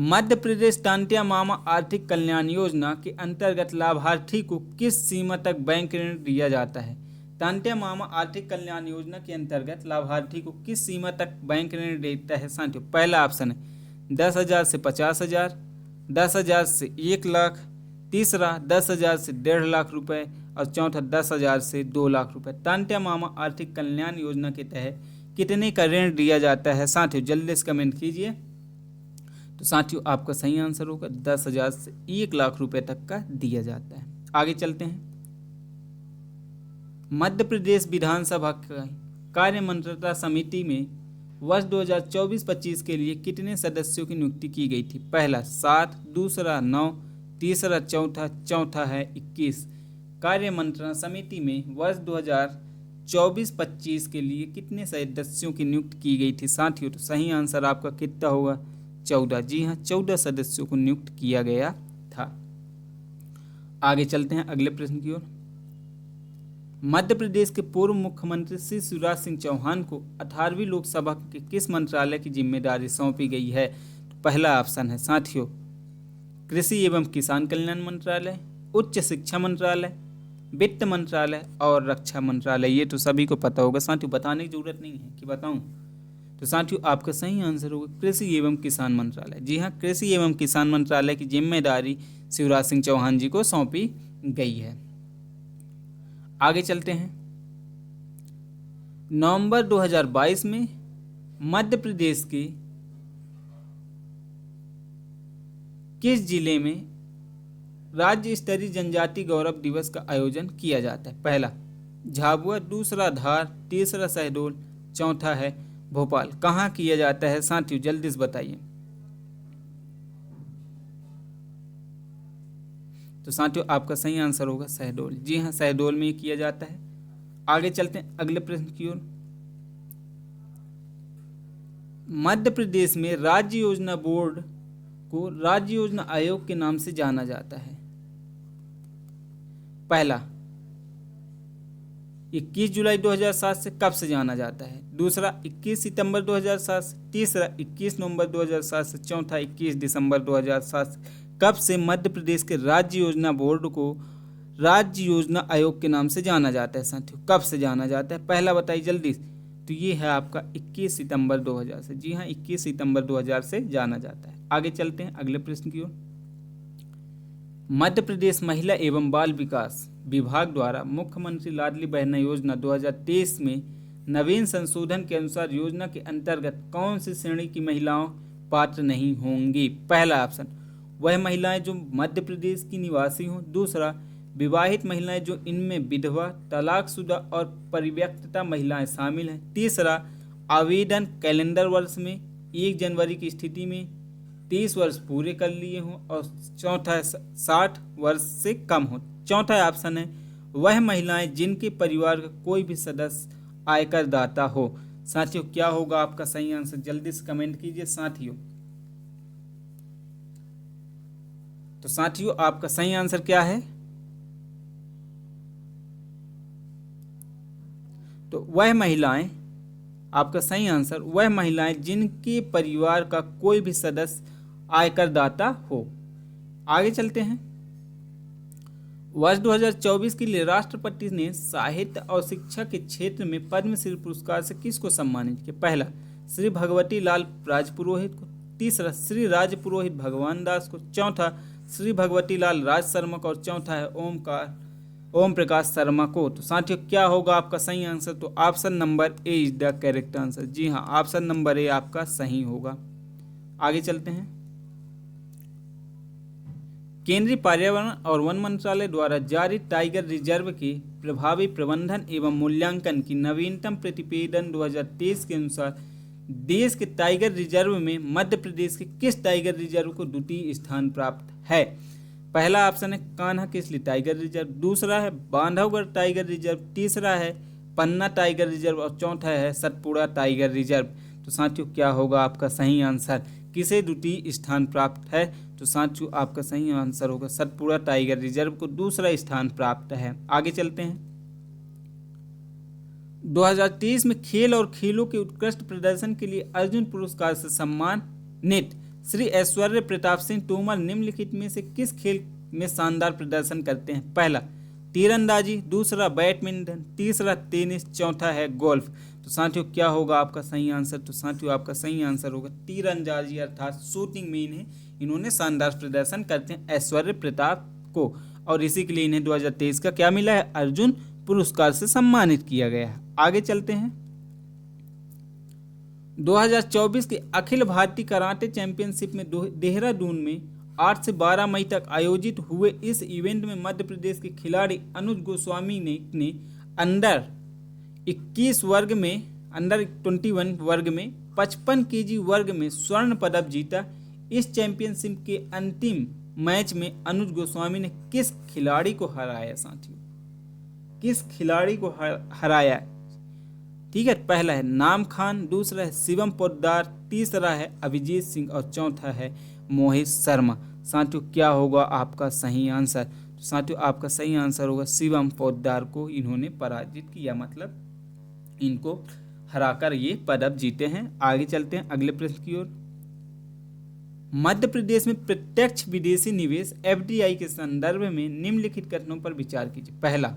मध्य प्रदेश टांटिया मामा आर्थिक कल्याण योजना के अंतर्गत लाभार्थी को किस सीमा तक बैंक ऋण दिया जाता है? टांटिया मामा आर्थिक कल्याण योजना के अंतर्गत लाभार्थी को किस सीमा तक बैंक ऋण देता है साथियों? पहला ऑप्शन है 10,000 से 50,000, 10,000 से 1 लाख, तीसरा 10,000 से 1.5 लाख रुपए और चौथा 10,000 से 2 लाख रुपए। टांटिया मामा आर्थिक कल्याण योजना के तहत कितने का ऋण दिया जाता है साथियों? जल्दी से कमेंट कीजिए। तो साथियों आपका सही आंसर होगा 10,000 से 1,00,000 रुपए तक का दिया जाता है। आगे चलते हैं। मध्य प्रदेश विधानसभा कार्य मंत्रिता समिति में वर्ष 2024-25 के लिए कितने सदस्यों की नियुक्ति की गई थी? पहला 7, दूसरा 9, तीसरा चौथा है 21। कार्य मंत्रणा समिति में वर्ष 2024-25 के लिए कितने सदस्यों की नियुक्ति की गई थी साथियों? तो सही आंसर आपका कितना होगा? 14। जी हाँ, 14 सदस्यों को नियुक्त किया गया था। आगे चलते हैं अगले प्रश्न की ओर। मध्य प्रदेश के पूर्व मुख्यमंत्री श्री शिवराज सिंह चौहान को 18वीं लोकसभा के किस मंत्रालय की जिम्मेदारी सौंपी गई है? तो पहला ऑप्शन है साथियों कृषि एवं किसान कल्याण मंत्रालय, उच्च शिक्षा मंत्रालय, वित्त मंत्रालय और रक्षा मंत्रालय। ये तो सभी को पता होगा साथियों, बताने की जरूरत नहीं है कि बताऊं। तो साथियों आपका सही आंसर होगा कृषि एवं किसान मंत्रालय। जी हाँ, कृषि एवं किसान मंत्रालय की जिम्मेदारी शिवराज सिंह चौहान जी को सौंपी गई है। आगे चलते हैं। नवंबर 2022 में मध्य प्रदेश के किस जिले में राज्य स्तरीय जनजाति गौरव दिवस का आयोजन किया जाता है? पहला झाबुआ, दूसरा धार, तीसरा शहडोल, चौथा है भोपाल। कहाँ किया जाता है साथियों? जल्दी से बताइए। तो साथियों आपका सही आंसर होगा शहडोल। जी हाँ, शहडोल में किया जाता है। आगे चलते हैं अगले प्रश्न की ओर। मध्य प्रदेश में राज्य योजना बोर्ड को राज्य योजना आयोग के नाम से जाना जाता है। पहला 21 जुलाई 2007 से कब से जाना जाता है? दूसरा 21 सितंबर 2007 से, तीसरा 21 नवंबर 2007 से, चौथा 21 दिसंबर 2007 से। कब से मध्य प्रदेश के राज्य योजना बोर्ड को राज्य योजना आयोग के नाम से जाना जाता है साथियों? कब से जाना जाता है? पहला बताइए जल्दी। तो ये है आपका 21 सितंबर 2000 से। जी हाँ, 21 सितंबर 2000 से जाना जाता है। आगे चलते हैं अगले प्रश्न की ओर। मध्य प्रदेश महिला एवं बाल विकास विभाग द्वारा मुख्यमंत्री लाडली बहना योजना 2023 में नवीन संशोधन के अनुसार योजना के अंतर्गत कौन सी श्रेणी की महिलाओं पात्र नहीं होंगी? पहला ऑप्शन वह महिलाएं जो मध्य प्रदेश की निवासी हों, दूसरा विवाहित महिलाएं जो इनमें विधवा, तलाकशुदा और परित्यक्ता महिलाएं शामिल हैं, तीसरा आवेदन कैलेंडर वर्ष में 1 जनवरी की स्थिति में 30 वर्ष पूरे कर लिए हों, और चौथा 60 वर्ष से कम हो। चौथा ऑप्शन है वह महिलाएं जिनके परिवार का कोई भी सदस्य आयकर दाता हो। साथियों क्या होगा आपका सही आंसर? जल्दी से कमेंट कीजिए साथियों। तो साथियों आपका सही आंसर क्या है? तो वह महिलाएं, आपका सही आंसर वह महिलाएं जिनके परिवार का कोई भी सदस्य आयकर दाता हो। आगे चलते हैं। वर्ष 2024 के लिए राष्ट्रपति ने साहित्य और शिक्षा के क्षेत्र में पद्मश्री पुरस्कार से किसको सम्मानित किया? पहला श्री भगवती लाल राजपुरोहित को, तीसरा श्री राजपुरोहित भगवान दास को, चौथा श्री भगवती लाल राज शर्मा को, और चौथा है ओम प्रकाश शर्मा को। तो साथियों क्या होगा आपका सही आंसर? तो option number A is the correct answer. जी हाँ, ऑप्शन नंबर ए आपका सही होगा। आगे चलते हैं। केंद्रीय पर्यावरण और वन मंत्रालय द्वारा जारी टाइगर रिजर्व के प्रभावी प्रबंधन एवं मूल्यांकन की नवीनतम प्रतिवेदन 2023 के अनुसार देश के टाइगर रिजर्व में मध्य प्रदेश के किस टाइगर रिजर्व को द्वितीय स्थान प्राप्त है? पहला ऑप्शन है कान्हा किसली टाइगर रिजर्व, दूसरा है बांधवगढ़ टाइगर रिजर्व, तीसरा है पन्ना टाइगर रिजर्व और चौथा है सतपुड़ा टाइगर रिजर्व। तो साथियों क्या होगा आपका सही आंसर? किसे द्वितीय स्थान प्राप्त है? तो साथियों आपका सही आंसर होगा सतपुड़ा टाइगर रिजर्व को दूसरा स्थान प्राप्त है। आगे चलते हैं। 2023 में खेल और खेलों के उत्कृष्ट प्रदर्शन के लिए अर्जुन पुरस्कार से सम्मानित श्री ऐश्वर्य प्रताप सिंह तोमर निम्नलिखित में से किस खेल में शानदार प्रदर्शन करते हैं? पहला तीरंदाजी, दूसरा बैडमिंटन, तीसरा टेनिस, चौथा है गोल्फ। तो साथियों क्या होगा आपका सही आंसर? तो साथियों आपका सही आंसर होगा तीरंदाजी अर्थात शूटिंग में इन्हें इन्होंने शानदार प्रदर्शन करते हैं ऐश्वर्य प्रताप को, और इसी के लिए इन्हें 2023 का क्या मिला है? अर्जुन पुरस्कार से सम्मानित किया गया है। आगे चलते हैं। 2024 के अखिल भारतीय कराटे चैंपियनशिप में देहरादून में 8 से 12 मई तक आयोजित हुए इस इवेंट में मध्य प्रदेश के खिलाड़ी अनुज गोस्वामी ने अंडर 21 वर्ग में अंडर 21 वर्ग में 55 केजी वर्ग में स्वर्ण पदक जीता। इस चैंपियनशिप के अंतिम मैच में अनुज गोस्वामी ने किस खिलाड़ी को हराया साथियों? किस खिलाड़ी को हराया? ठीक है, पहला है नाम खान, दूसरा है शिवम पोद्दार, तीसरा है अभिजीत सिंह और चौथा है मोहित शर्मा। साथियों क्या होगा आपका सही आंसर? तो साथियों आपका सही आंसर होगा शिवम पोद्दार को इन्होंने पराजित किया, मतलब इनको हराकर ये पदक जीते हैं। आगे चलते हैं अगले प्रश्न की ओर। मध्य प्रदेश में प्रत्यक्ष विदेशी निवेश FDI के संदर्भ में निम्नलिखित कथनों पर विचार कीजिए। पहला,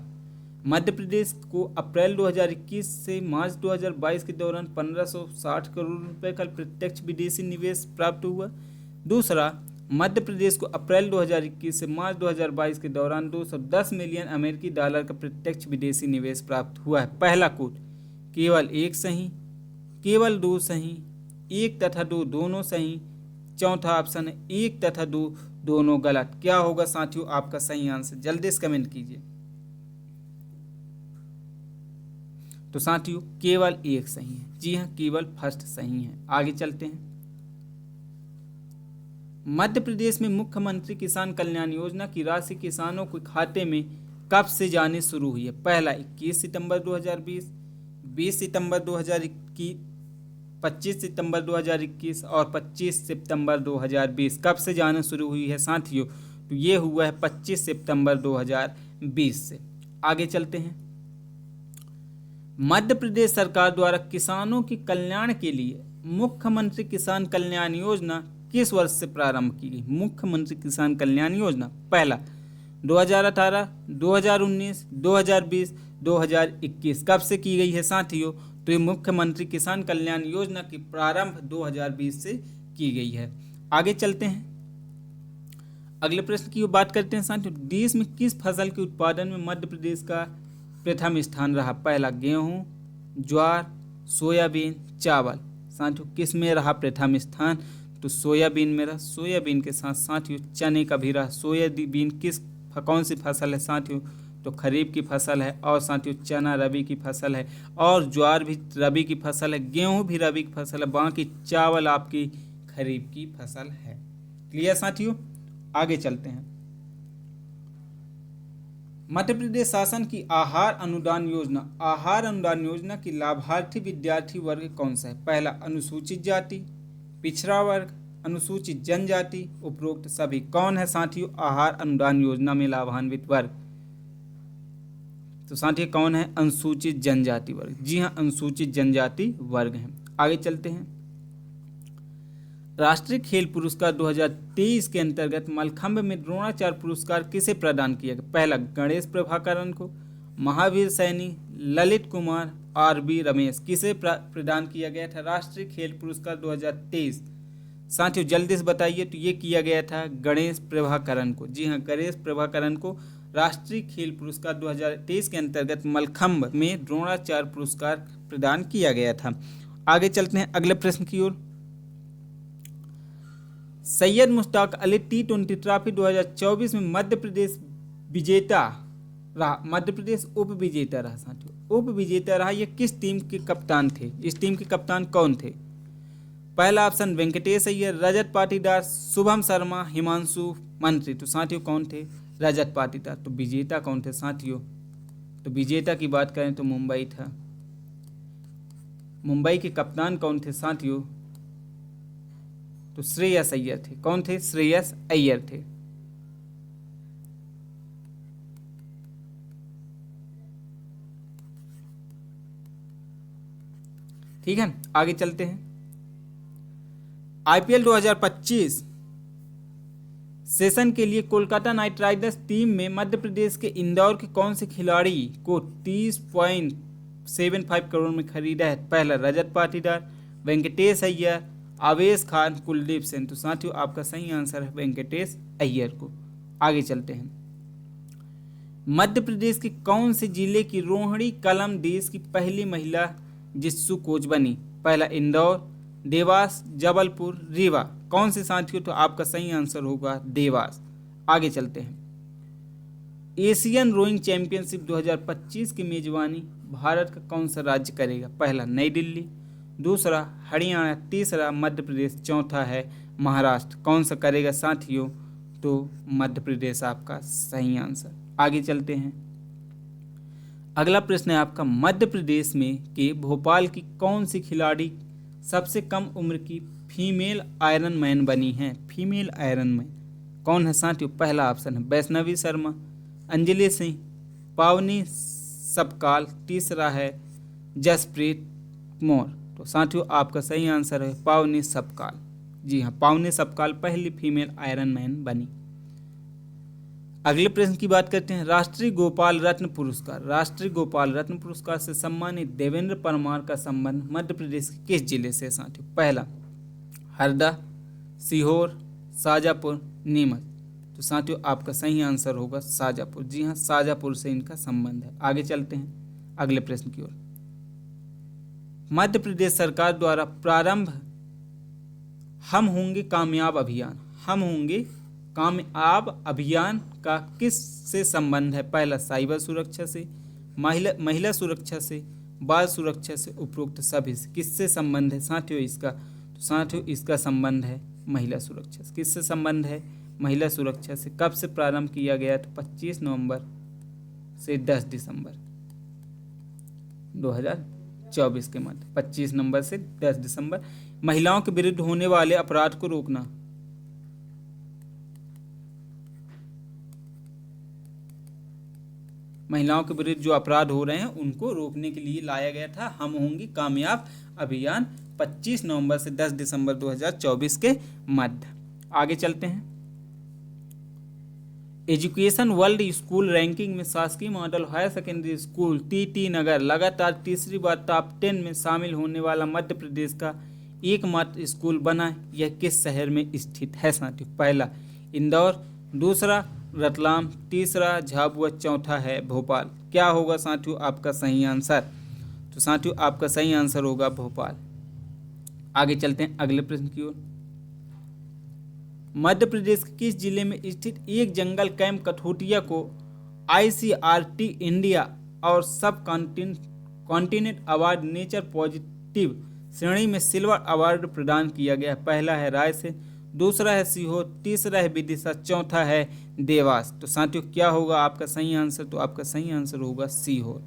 मध्य प्रदेश को अप्रैल 2021 से मार्च 2022 के दौरान 1560 करोड़ रुपए का प्रत्यक्ष विदेशी निवेश प्राप्त हुआ। दूसरा, मध्य प्रदेश को अप्रैल 2021 से मार्च 2022 के दौरान 210 मिलियन अमेरिकी डॉलर का प्रत्यक्ष विदेशी निवेश प्राप्त हुआ है। पहला कोट केवल एक सही, केवल दो सही, एक तथा दो दोनों सही, चौथा ऑप्शन है एक तथा दो दोनों गलत। क्या होगा साथियों आपका सही आंसर? जल्दी से कमेंट कीजिए। तो साथियों केवल एक सही है। जी हाँ, केवल फर्स्ट सही है। आगे चलते हैं। मध्य प्रदेश में मुख्यमंत्री किसान कल्याण योजना की राशि किसानों के खाते में कब से जानी शुरू हुई है? पहला 21 सितंबर 2020, 20 सितंबर 2021, 25 सितंबर 2021 और 25 सितंबर 2020। कब से जाना शुरू हुई है साथियों? तो ये हुआ है 25 सितंबर 2020 से। आगे चलते हैं। मध्य प्रदेश सरकार द्वारा किसानों के कल्याण के लिए मुख्यमंत्री किसान कल्याण योजना किस वर्ष से प्रारंभ की गई? मुख्यमंत्री किसान कल्याण योजना पहला 2018, 2019, 2020, 2021। कब से की गई है साथियों? तो ये मुख्यमंत्री किसान कल्याण योजना की प्रारंभ 2020 से की गई है। आगे चलते हैं। अगले प्रश्न की बात करते हैं साथियों। देश में किस फसल के उत्पादन में मध्य प्रदेश का प्रथम स्थान रहा? पहला गेहूं, ज्वार, सोयाबीन, चावल। साथियों किस में रहा प्रथम स्थान? तो सोयाबीन में रहा। सोयाबीन के साथ साथियों चने का भी रहा। सोयाबीन कौन सी फसल है साथियों? तो खरीफ की फसल है। और साथियों चना रबी की फसल है और ज्वार भी रबी की फसल है, गेहूं भी रबी की फसल है, बाकी चावल आपकी खरीफ की फसल है। क्लियर साथियों? आगे चलते हैं। मध्य प्रदेश शासन की आहार अनुदान योजना की लाभार्थी विद्यार्थी वर्ग कौन सा है? पहला अनुसूचित जाति, पिछड़ा वर्ग, अनुसूचित जनजाति, उपरोक्त सभी। कौन है साथियों आहार अनुदान योजना में लाभान्वित वर्ग? तो साथियों कौन है? अनुसूचित जनजाति वर्ग। जी हाँ, अनुसूचित जनजाति वर्ग है। आगे चलते हैं। राष्ट्रीय खेल पुरस्कार 2023 के अंतर्गत मलखंभ में द्रोणाचार्य पुरस्कार किसे प्रदान किया गया? पहला गणेश प्रभाकरण को, महावीर सैनी, ललित कुमार, RB रमेश। किसे प्रदान किया गया था राष्ट्रीय खेल पुरस्कार 2023? साथियों जल्दी से बताइए। तो ये किया गया था गणेश प्रभाकरण को। जी हाँ, गणेश प्रभाकरण को राष्ट्रीय खेल पुरस्कार 2023 के अंतर्गत मलखंभ में द्रोणाचार्य पुरस्कार प्रदान किया गया था। आगे चलते हैं अगले प्रश्न की ओर। सैयद मुश्ताक अली T20 ट्रॉफी 2024 में मध्य प्रदेश विजेता रहा। मध्य प्रदेश उप विजेता रहा साथियों, उप विजेता रहा। ये किस टीम के कप्तान थे? इस टीम के कप्तान कौन थे? पहला ऑप्शन वेंकटेश अय्यर, रजत पाटीदार, शुभम शर्मा, हिमांशु मंत्री। तो साथियों कौन थे? रजत पाटीदार। तो विजेता कौन थे साथियों? तो विजेता की बात करें तो मुंबई था। मुंबई के कप्तान कौन थे साथियों? तो श्रेयस अय्यर थे। कौन थे? श्रेयस अय्यर थे। ठीक है, आगे चलते हैं। IPL 2025 सेशन के लिए कोलकाता नाइट राइडर्स टीम में मध्य प्रदेश के इंदौर के कौन से खिलाड़ी को 30.75 करोड़ में खरीदा है? पहला रजत पाटीदार, वेंकटेश अय्यर, आवेश खान, कुलदीप सेन। तो साथियों आपका सही आंसर है वेंकटेश अय्यर को। आगे चलते हैं। मध्य प्रदेश के कौन से जिले की रोहिणी कलम देश की पहली महिला जित्सु कोच बनी? पहला इंदौर, देवास, जबलपुर, रीवा। कौन से साथियों? तो आपका सही आंसर होगा देवास। आगे चलते हैं। एशियन रोइंग चैंपियनशिप 2025 की मेजबानी भारत का कौन सा राज्य करेगा? पहला नई दिल्ली, दूसरा हरियाणा, तीसरा मध्य प्रदेश, चौथा है महाराष्ट्र। कौन सा करेगा साथियों? तो मध्य प्रदेश आपका सही आंसर। आगे चलते हैं। अगला प्रश्न है आपका, मध्य प्रदेश में के भोपाल की कौन सी खिलाड़ी सबसे कम उम्र की फीमेल आयरन मैन बनी है? फीमेल आयरन मैन कौन है साथियों? पहला ऑप्शन है वैष्णवी शर्मा, अंजलि सिंह, पावनी सबकाल, तीसरा है जसप्रीत मौर्य। तो साथियों आपका सही आंसर है पावनी सबकाल। जी हाँ, पावनी सबकाल पहली फीमेल आयरन मैन बनी। अगले प्रश्न की बात करते हैं। राष्ट्रीय गोपाल रत्न पुरस्कार, राष्ट्रीय गोपाल रत्न पुरस्कार से सम्मानित देवेंद्र परमार का संबंध मध्य प्रदेश के किस जिले से साथियों? पहला हरदा, सीहोर, शाजापुर, नीमच। तो साथियों आपका सही आंसर होगा शाजापुर। जी हाँ, शाजापुर से इनका संबंध है। आगे चलते हैं अगले प्रश्न की ओर। मध्य प्रदेश सरकार द्वारा प्रारंभ हम होंगे कामयाब अभियान, हम होंगे कामयाब अभियान का किस से संबंध है? पहला साइबर सुरक्षा से, महिला सुरक्षा से, बाल सुरक्षा से, उपरोक्त सभी से। किससे संबंध है साथियों इसका? तो साथियों इसका संबंध है महिला सुरक्षा से। किससे संबंध है? महिला सुरक्षा से। कब से प्रारंभ किया गया? तो 25 नवंबर से 10 दिसंबर 2024 के मध्य। 25 नवंबर से 10 दिसंबर। महिलाओं के विरुद्ध होने वाले अपराध को रोकना, महिलाओं के विरुद्ध जो अपराध हो रहे हैं उनको रोकने के लिए लाया गया था हम होंगे कामयाब अभियान 25 नवंबर से 10 दिसंबर 2024 के मध्य। आगे चलते हैं। एजुकेशन वर्ल्ड स्कूल रैंकिंग में शासकीय model higher secondary school TT Nagar लगातार तीसरी बार टॉप 10 में शामिल होने वाला मध्य प्रदेश का एकमात्र स्कूल बना। यह किस शहर में स्थित है साथियों? पहला इंदौर, दूसरा रतलाम, तीसरा झाबुआ, चौथा है भोपाल। क्या होगा साथियों आपका सही आंसर? तो साथियों आपका सही आंसर होगा भोपाल। आगे चलते हैं अगले प्रश्न की ओर। मध्य प्रदेश के किस जिले में स्थित एक जंगल कैंप कठोटिया को ICRT इंडिया और सब कॉन्टिनेंट अवार्ड नेचर पॉजिटिव श्रेणी में सिल्वर अवार्ड प्रदान किया गया? पहला है रायसेन, दूसरा है सीहोर, तीसरा है विदिशा, चौथा है देवास। तो साथियों क्या होगा आपका सही आंसर? तो आपका सही आंसर होगा सीहोर।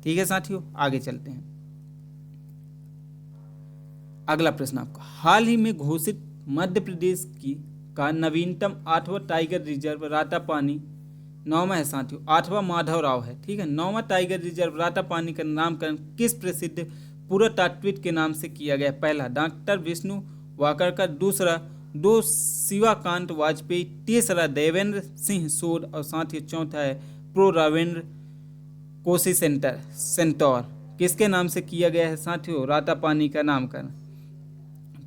ठीक है साथियों, आगे चलते हैं। अगला प्रश्न आपका, हाल ही में घोषित मध्य प्रदेश की का नवीनतम 8वां टाइगर रिजर्व रातापानी 9वां है साथियों, 8वां माधवराव है। ठीक है, 9वां टाइगर रिजर्व रातापानी का नामकरण किस प्रसिद्ध पुरातात्विक के नाम से किया गया? पहला डॉक्टर विष्णु वाकरकर, दूसरा दो शिवाकांत वाजपेयी, तीसरा देवेंद्र सिंह सोड और साथ ही चौथा है प्रो रविंद्र कोशी सेंटोर। किसके नाम से किया गया है साथियों रातापानी का नामकरण?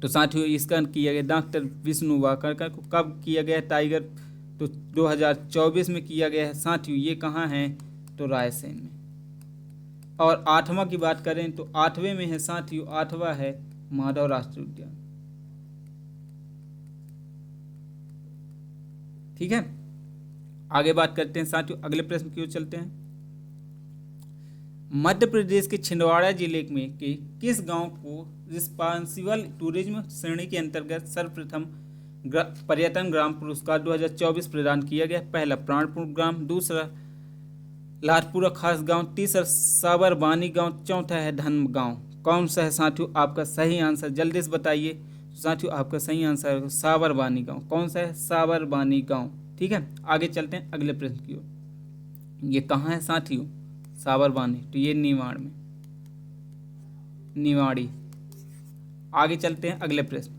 तो साथियों इसका किया गया डॉक्टर विष्णु वाकरकर को। कब किया गया टाइगर? तो 2024 में किया गया है साथियों। ये कहाँ है? तो रायसेन में। और 8वां की बात करें तो 8वें में है साथियों, 8वां है माधव राष्ट्रीय उद्यान। ठीक है, आगे बात करते हैं साथियों, अगले प्रश्न की ओर चलते हैं। मध्य प्रदेश के छिंदवाड़ा जिले में के किस गांव को रिस्पांसिबल टूरिज्म श्रेणी के अंतर्गत सर्वप्रथम पर्यटन ग्राम पुरस्कार 2024 प्रदान किया गया? पहला प्राणपुर ग्राम, दूसरा लाटपुरा खास गांव, तीसरा साबरबानी गांव, चौथा है धन गांव। कौन सा है साथियों आपका सही आंसर? जल्दी से बताइए साथियों, आपका सही आंसर है साबरबानी गांव। कौन सा है? साबरबानी गांव। ठीक है, आगे चलते हैं अगले प्रश्न की ओर। ये कहाँ है साथियों साबरबानी? तो ये निवाड़ में, निवाड़ी। आगे चलते हैं अगले प्रश्न।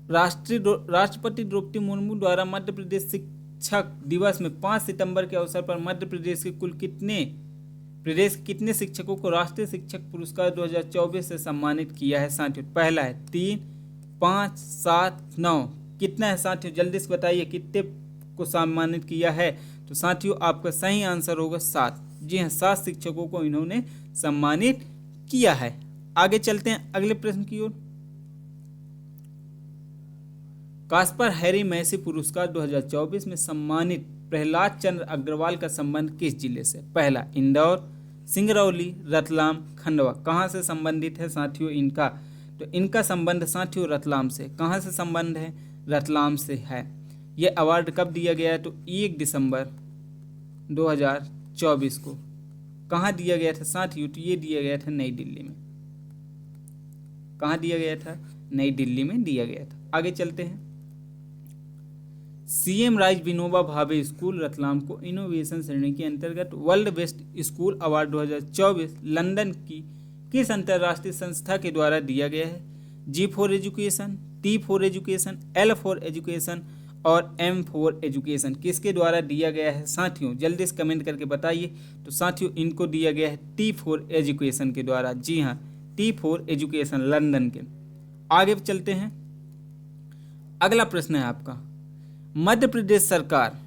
राष्ट्रपति द्रौपदी मुर्मू द्वारा मध्य प्रदेश शिक्षक दिवस में 5 सितंबर के अवसर पर मध्य प्रदेश के प्रदेश के कितने शिक्षकों को राष्ट्रीय शिक्षक पुरस्कार 2024 से सम्मानित किया है साथियों? पहला है 3, 5, 7, 9। कितना है साथियों? जल्दी से बताइए कितने को सम्मानित किया है? तो साथियों आपका सही आंसर होगा 7। जी हाँ, 7 शिक्षकों को इन्होंने सम्मानित किया है। आगे चलते हैं अगले प्रश्न की ओर। कास्पर हैरी मैसी पुरस्कार 2024 में सम्मानित प्रहलाद चंद्र अग्रवाल का संबंध किस जिले से? पहला इंदौर, सिंगरौली, रतलाम, खंडवा। कहाँ से संबंधित है साथियों इनका? तो इनका संबंध साथियों रतलाम से। कहाँ से संबंध है? रतलाम से है। ये अवार्ड कब दिया गया है? तो 1 दिसंबर 2024 को। कहाँ दिया गया था साथियों? तो ये दिया गया था नई दिल्ली में। कहाँ दिया गया था? नई दिल्ली में दिया गया था। आगे चलते हैं। सीएम राज विनोबा भावे स्कूल रतलाम को इनोवेशन श्रेणी के अंतर्गत world best school award 2024 London की किस अंतर्राष्ट्रीय संस्था के द्वारा दिया गया है? G for education, T for education, L for education और एम फॉर एजुकेशन। किसके द्वारा दिया गया है साथियों? जल्दी से कमेंट करके बताइए। तो साथियों इनको दिया गया है टी फॉर एजुकेशन के द्वारा। जी हाँ, टी फॉर एजुकेशन लंदन के। आगे चलते हैं। अगला प्रश्न है आपका, मध्य प्रदेश सरकार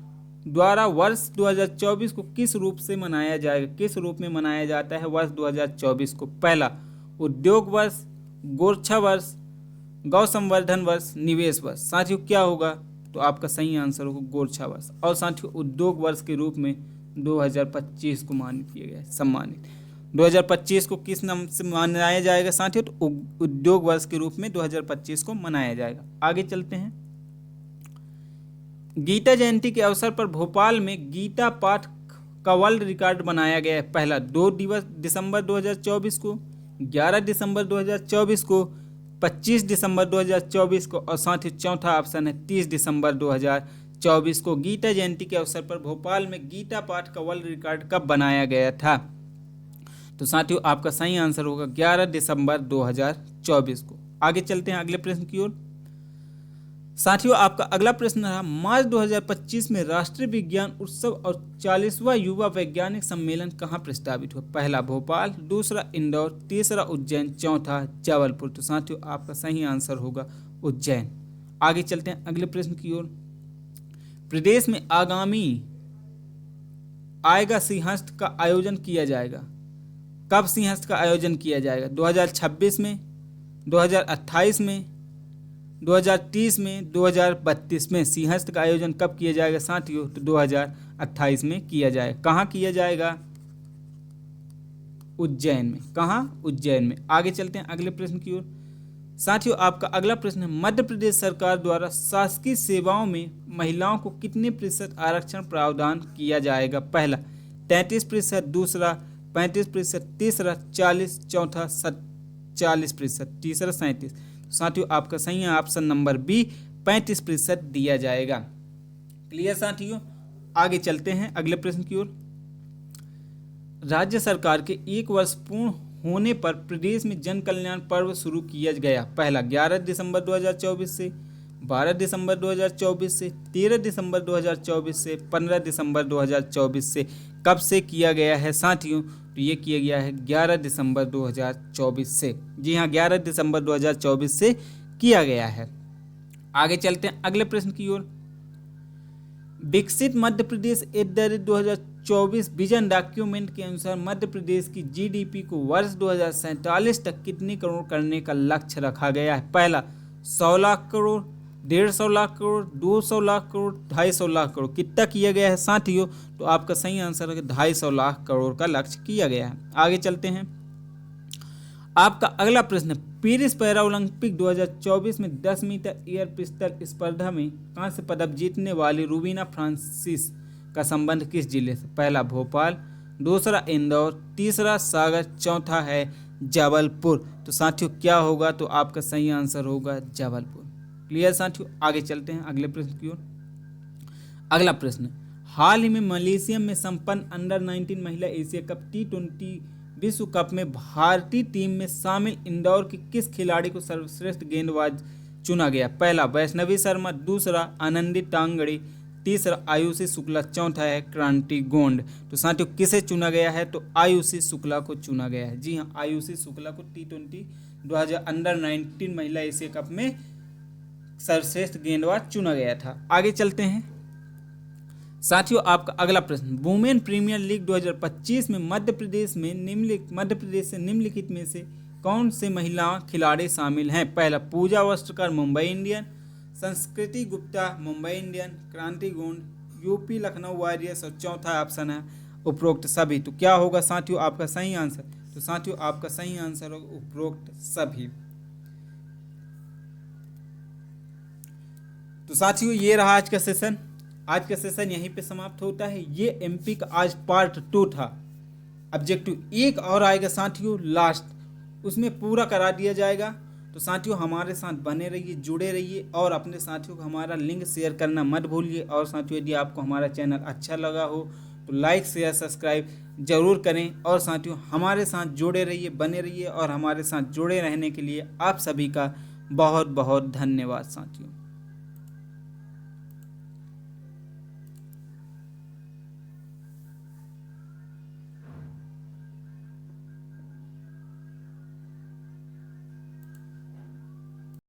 द्वारा वर्ष 2024 को किस रूप से मनाया जाएगा? किस रूप में मनाया जाता है वर्ष 2024 को? पहला उद्योग वर्ष, गोरछा वर्ष, गौ संवर्धन वर्ष, निवेश वर्ष। साथियों क्या होगा? तो आपका सही आंसर होगा गोरछा वर्ष। और साथियों उद्योग वर्ष के रूप में 2025 को मान्य किया गया है, सम्मानित। 2025 को किस नाम से मनाया जाएगा साथियों? तो उद्योग वर्ष के रूप में 2025 को मनाया जाएगा। आगे चलते हैं। गीता जयंती के अवसर पर भोपाल में गीता पाठ का वर्ल्ड रिकॉर्ड बनाया गया है। पहला 2 दिसंबर 2024 को, 11 दिसंबर 2024 को, 25 दिसंबर 2024 को और साथ ही चौथा ऑप्शन है 30 दिसंबर 2024 को। गीता जयंती के अवसर पर भोपाल में गीता पाठ का वर्ल्ड रिकॉर्ड कब बनाया गया था? तो साथियों आपका सही आंसर होगा 11 दिसंबर 2024 को। आगे चलते हैं अगले प्रश्न की ओर। साथियों आपका अगला प्रश्न रहा, मार्च 2025 में राष्ट्रीय विज्ञान उत्सव और 40वां युवा वैज्ञानिक सम्मेलन कहाँ प्रस्तावित हुआ? पहला भोपाल, दूसरा इंदौर, तीसरा उज्जैन, चौथा जबलपुर। तो साथियों आपका सही आंसर होगा उज्जैन। आगे चलते हैं अगले प्रश्न की ओर। प्रदेश में आगामी आएगा सिंहस्थ का आयोजन किया जाएगा। कब सिंहस्थ का आयोजन किया जाएगा? 2026 में, 2028 में, 2030 में, 2032 में। सिंहस्थ का आयोजन कब किया जाएगा साथियों? तो 2028 में किया जाएगा। कहाँ किया जाएगा? उज्जैन में। कहाँ? उज्जैन में। आगे चलते हैं अगले प्रश्न की ओर। साथियों आपका अगला प्रश्न है, मध्य प्रदेश सरकार द्वारा शासकीय सेवाओं में महिलाओं को कितने प्रतिशत आरक्षण प्रावधान किया जाएगा? पहला 33%, दूसरा 35%, तीसरा 40%, चौथा 40%, तीसरा 37%। साथियों आपका सही है ऑप्शन नंबर बी 35% दिया जाएगा। क्लियर साथियों? आगे चलते हैं अगले प्रश्न की ओर। राज्य सरकार के 1 वर्ष पूर्ण होने पर प्रदेश में जन कल्याण पर्व शुरू किया गया। पहला 11 दिसंबर 2024 से, 12 दिसंबर 2024 से, 13 दिसंबर 2024 से, 15 दिसंबर 2024 से। कब से किया गया है साथियों? तो ये किया गया है 11 दिसंबर 2024 से। जी हाँ, 11 दिसंबर 2024 से किया गया है। आगे चलते हैं अगले प्रश्न की ओर। विकसित मध्य प्रदेश @ 2024 विजन डॉक्यूमेंट के अनुसार मध्य प्रदेश की जीडीपी को वर्ष 2047 तक कितने करोड़ करने का लक्ष्य रखा गया है? पहला 100 लाख करोड़, 150 लाख करोड़, 200 लाख करोड़, 250 लाख करोड़। कितना किया गया है साथियों? तो आपका सही आंसर है 250 लाख करोड़ का लक्ष्य किया गया है। आगे चलते हैं। आपका अगला प्रश्न, पेरिस पैरा ओलंपिक 2024 में 10 मीटर एयर पिस्टल स्पर्धा में कांस्य पदक जीतने वाली रूबीना फ्रांसिस का संबंध किस जिले से? पहला भोपाल, दूसरा इंदौर, तीसरा सागर, चौथा है जबलपुर। तो साथियों क्या होगा? तो आपका सही आंसर होगा जबलपुर। क्लियर साथियों? आगे चलते हैं अगले प्रश्न की ओर। अगला प्रश्न, हाल ही में मलेशिया में संपन्न अंडर-19 महिला एशिया कप T20 विश्व कप में भारतीय टीम में शामिल इंदौर के किस खिलाड़ी को सर्वश्रेष्ठ गेंदबाज चुना गया? पहला वैष्णवी शर्मा, दूसरा आनंदी टांगड़ी, तीसरा आयुषी शुक्ला, चौथा है क्रांति गोंड। तो साथियों किसे चुना गया है? तो आयुषी शुक्ला को चुना गया है। जी हाँ, आयुषी शुक्ला को T20 2000 अंडर-19 महिला एशिया कप में सर्वश्रेष्ठ गेंदबाज चुना गया था। आगे चलते हैं साथियों। आपका अगला प्रश्न, वुमेन प्रीमियर लीग 2025 में मध्य प्रदेश से निम्नलिखित में से कौन से महिला खिलाड़ी शामिल हैं? पहला पूजा वस्त्रकर मुंबई इंडियन, संस्कृति गुप्ता मुंबई इंडियन, क्रांति गोंड यूपी लखनऊ वॉरियर्स और चौथा ऑप्शन है उपरोक्त सभी। तो क्या होगा साथियों आपका सही आंसर? तो साथियों आपका सही आंसर होगा उपरोक्त सभी। तो साथियों ये रहा आज का सेशन। आज का सेशन यहीं पे समाप्त होता है। ये एमपी का आज पार्ट 2 था। ऑब्जेक्टिव एक और आएगा साथियों लास्ट, उसमें पूरा करा दिया जाएगा। तो साथियों हमारे साथ बने रहिए, जुड़े रहिए और अपने साथियों को हमारा लिंक शेयर करना मत भूलिए। और साथियों यदि आपको हमारा चैनल अच्छा लगा हो तो लाइक शेयर सब्सक्राइब जरूर करें। और साथियों हमारे साथ जुड़े रहिए, बने रहिए और हमारे साथ जुड़े रहने के लिए आप सभी का बहुत बहुत धन्यवाद साथियों।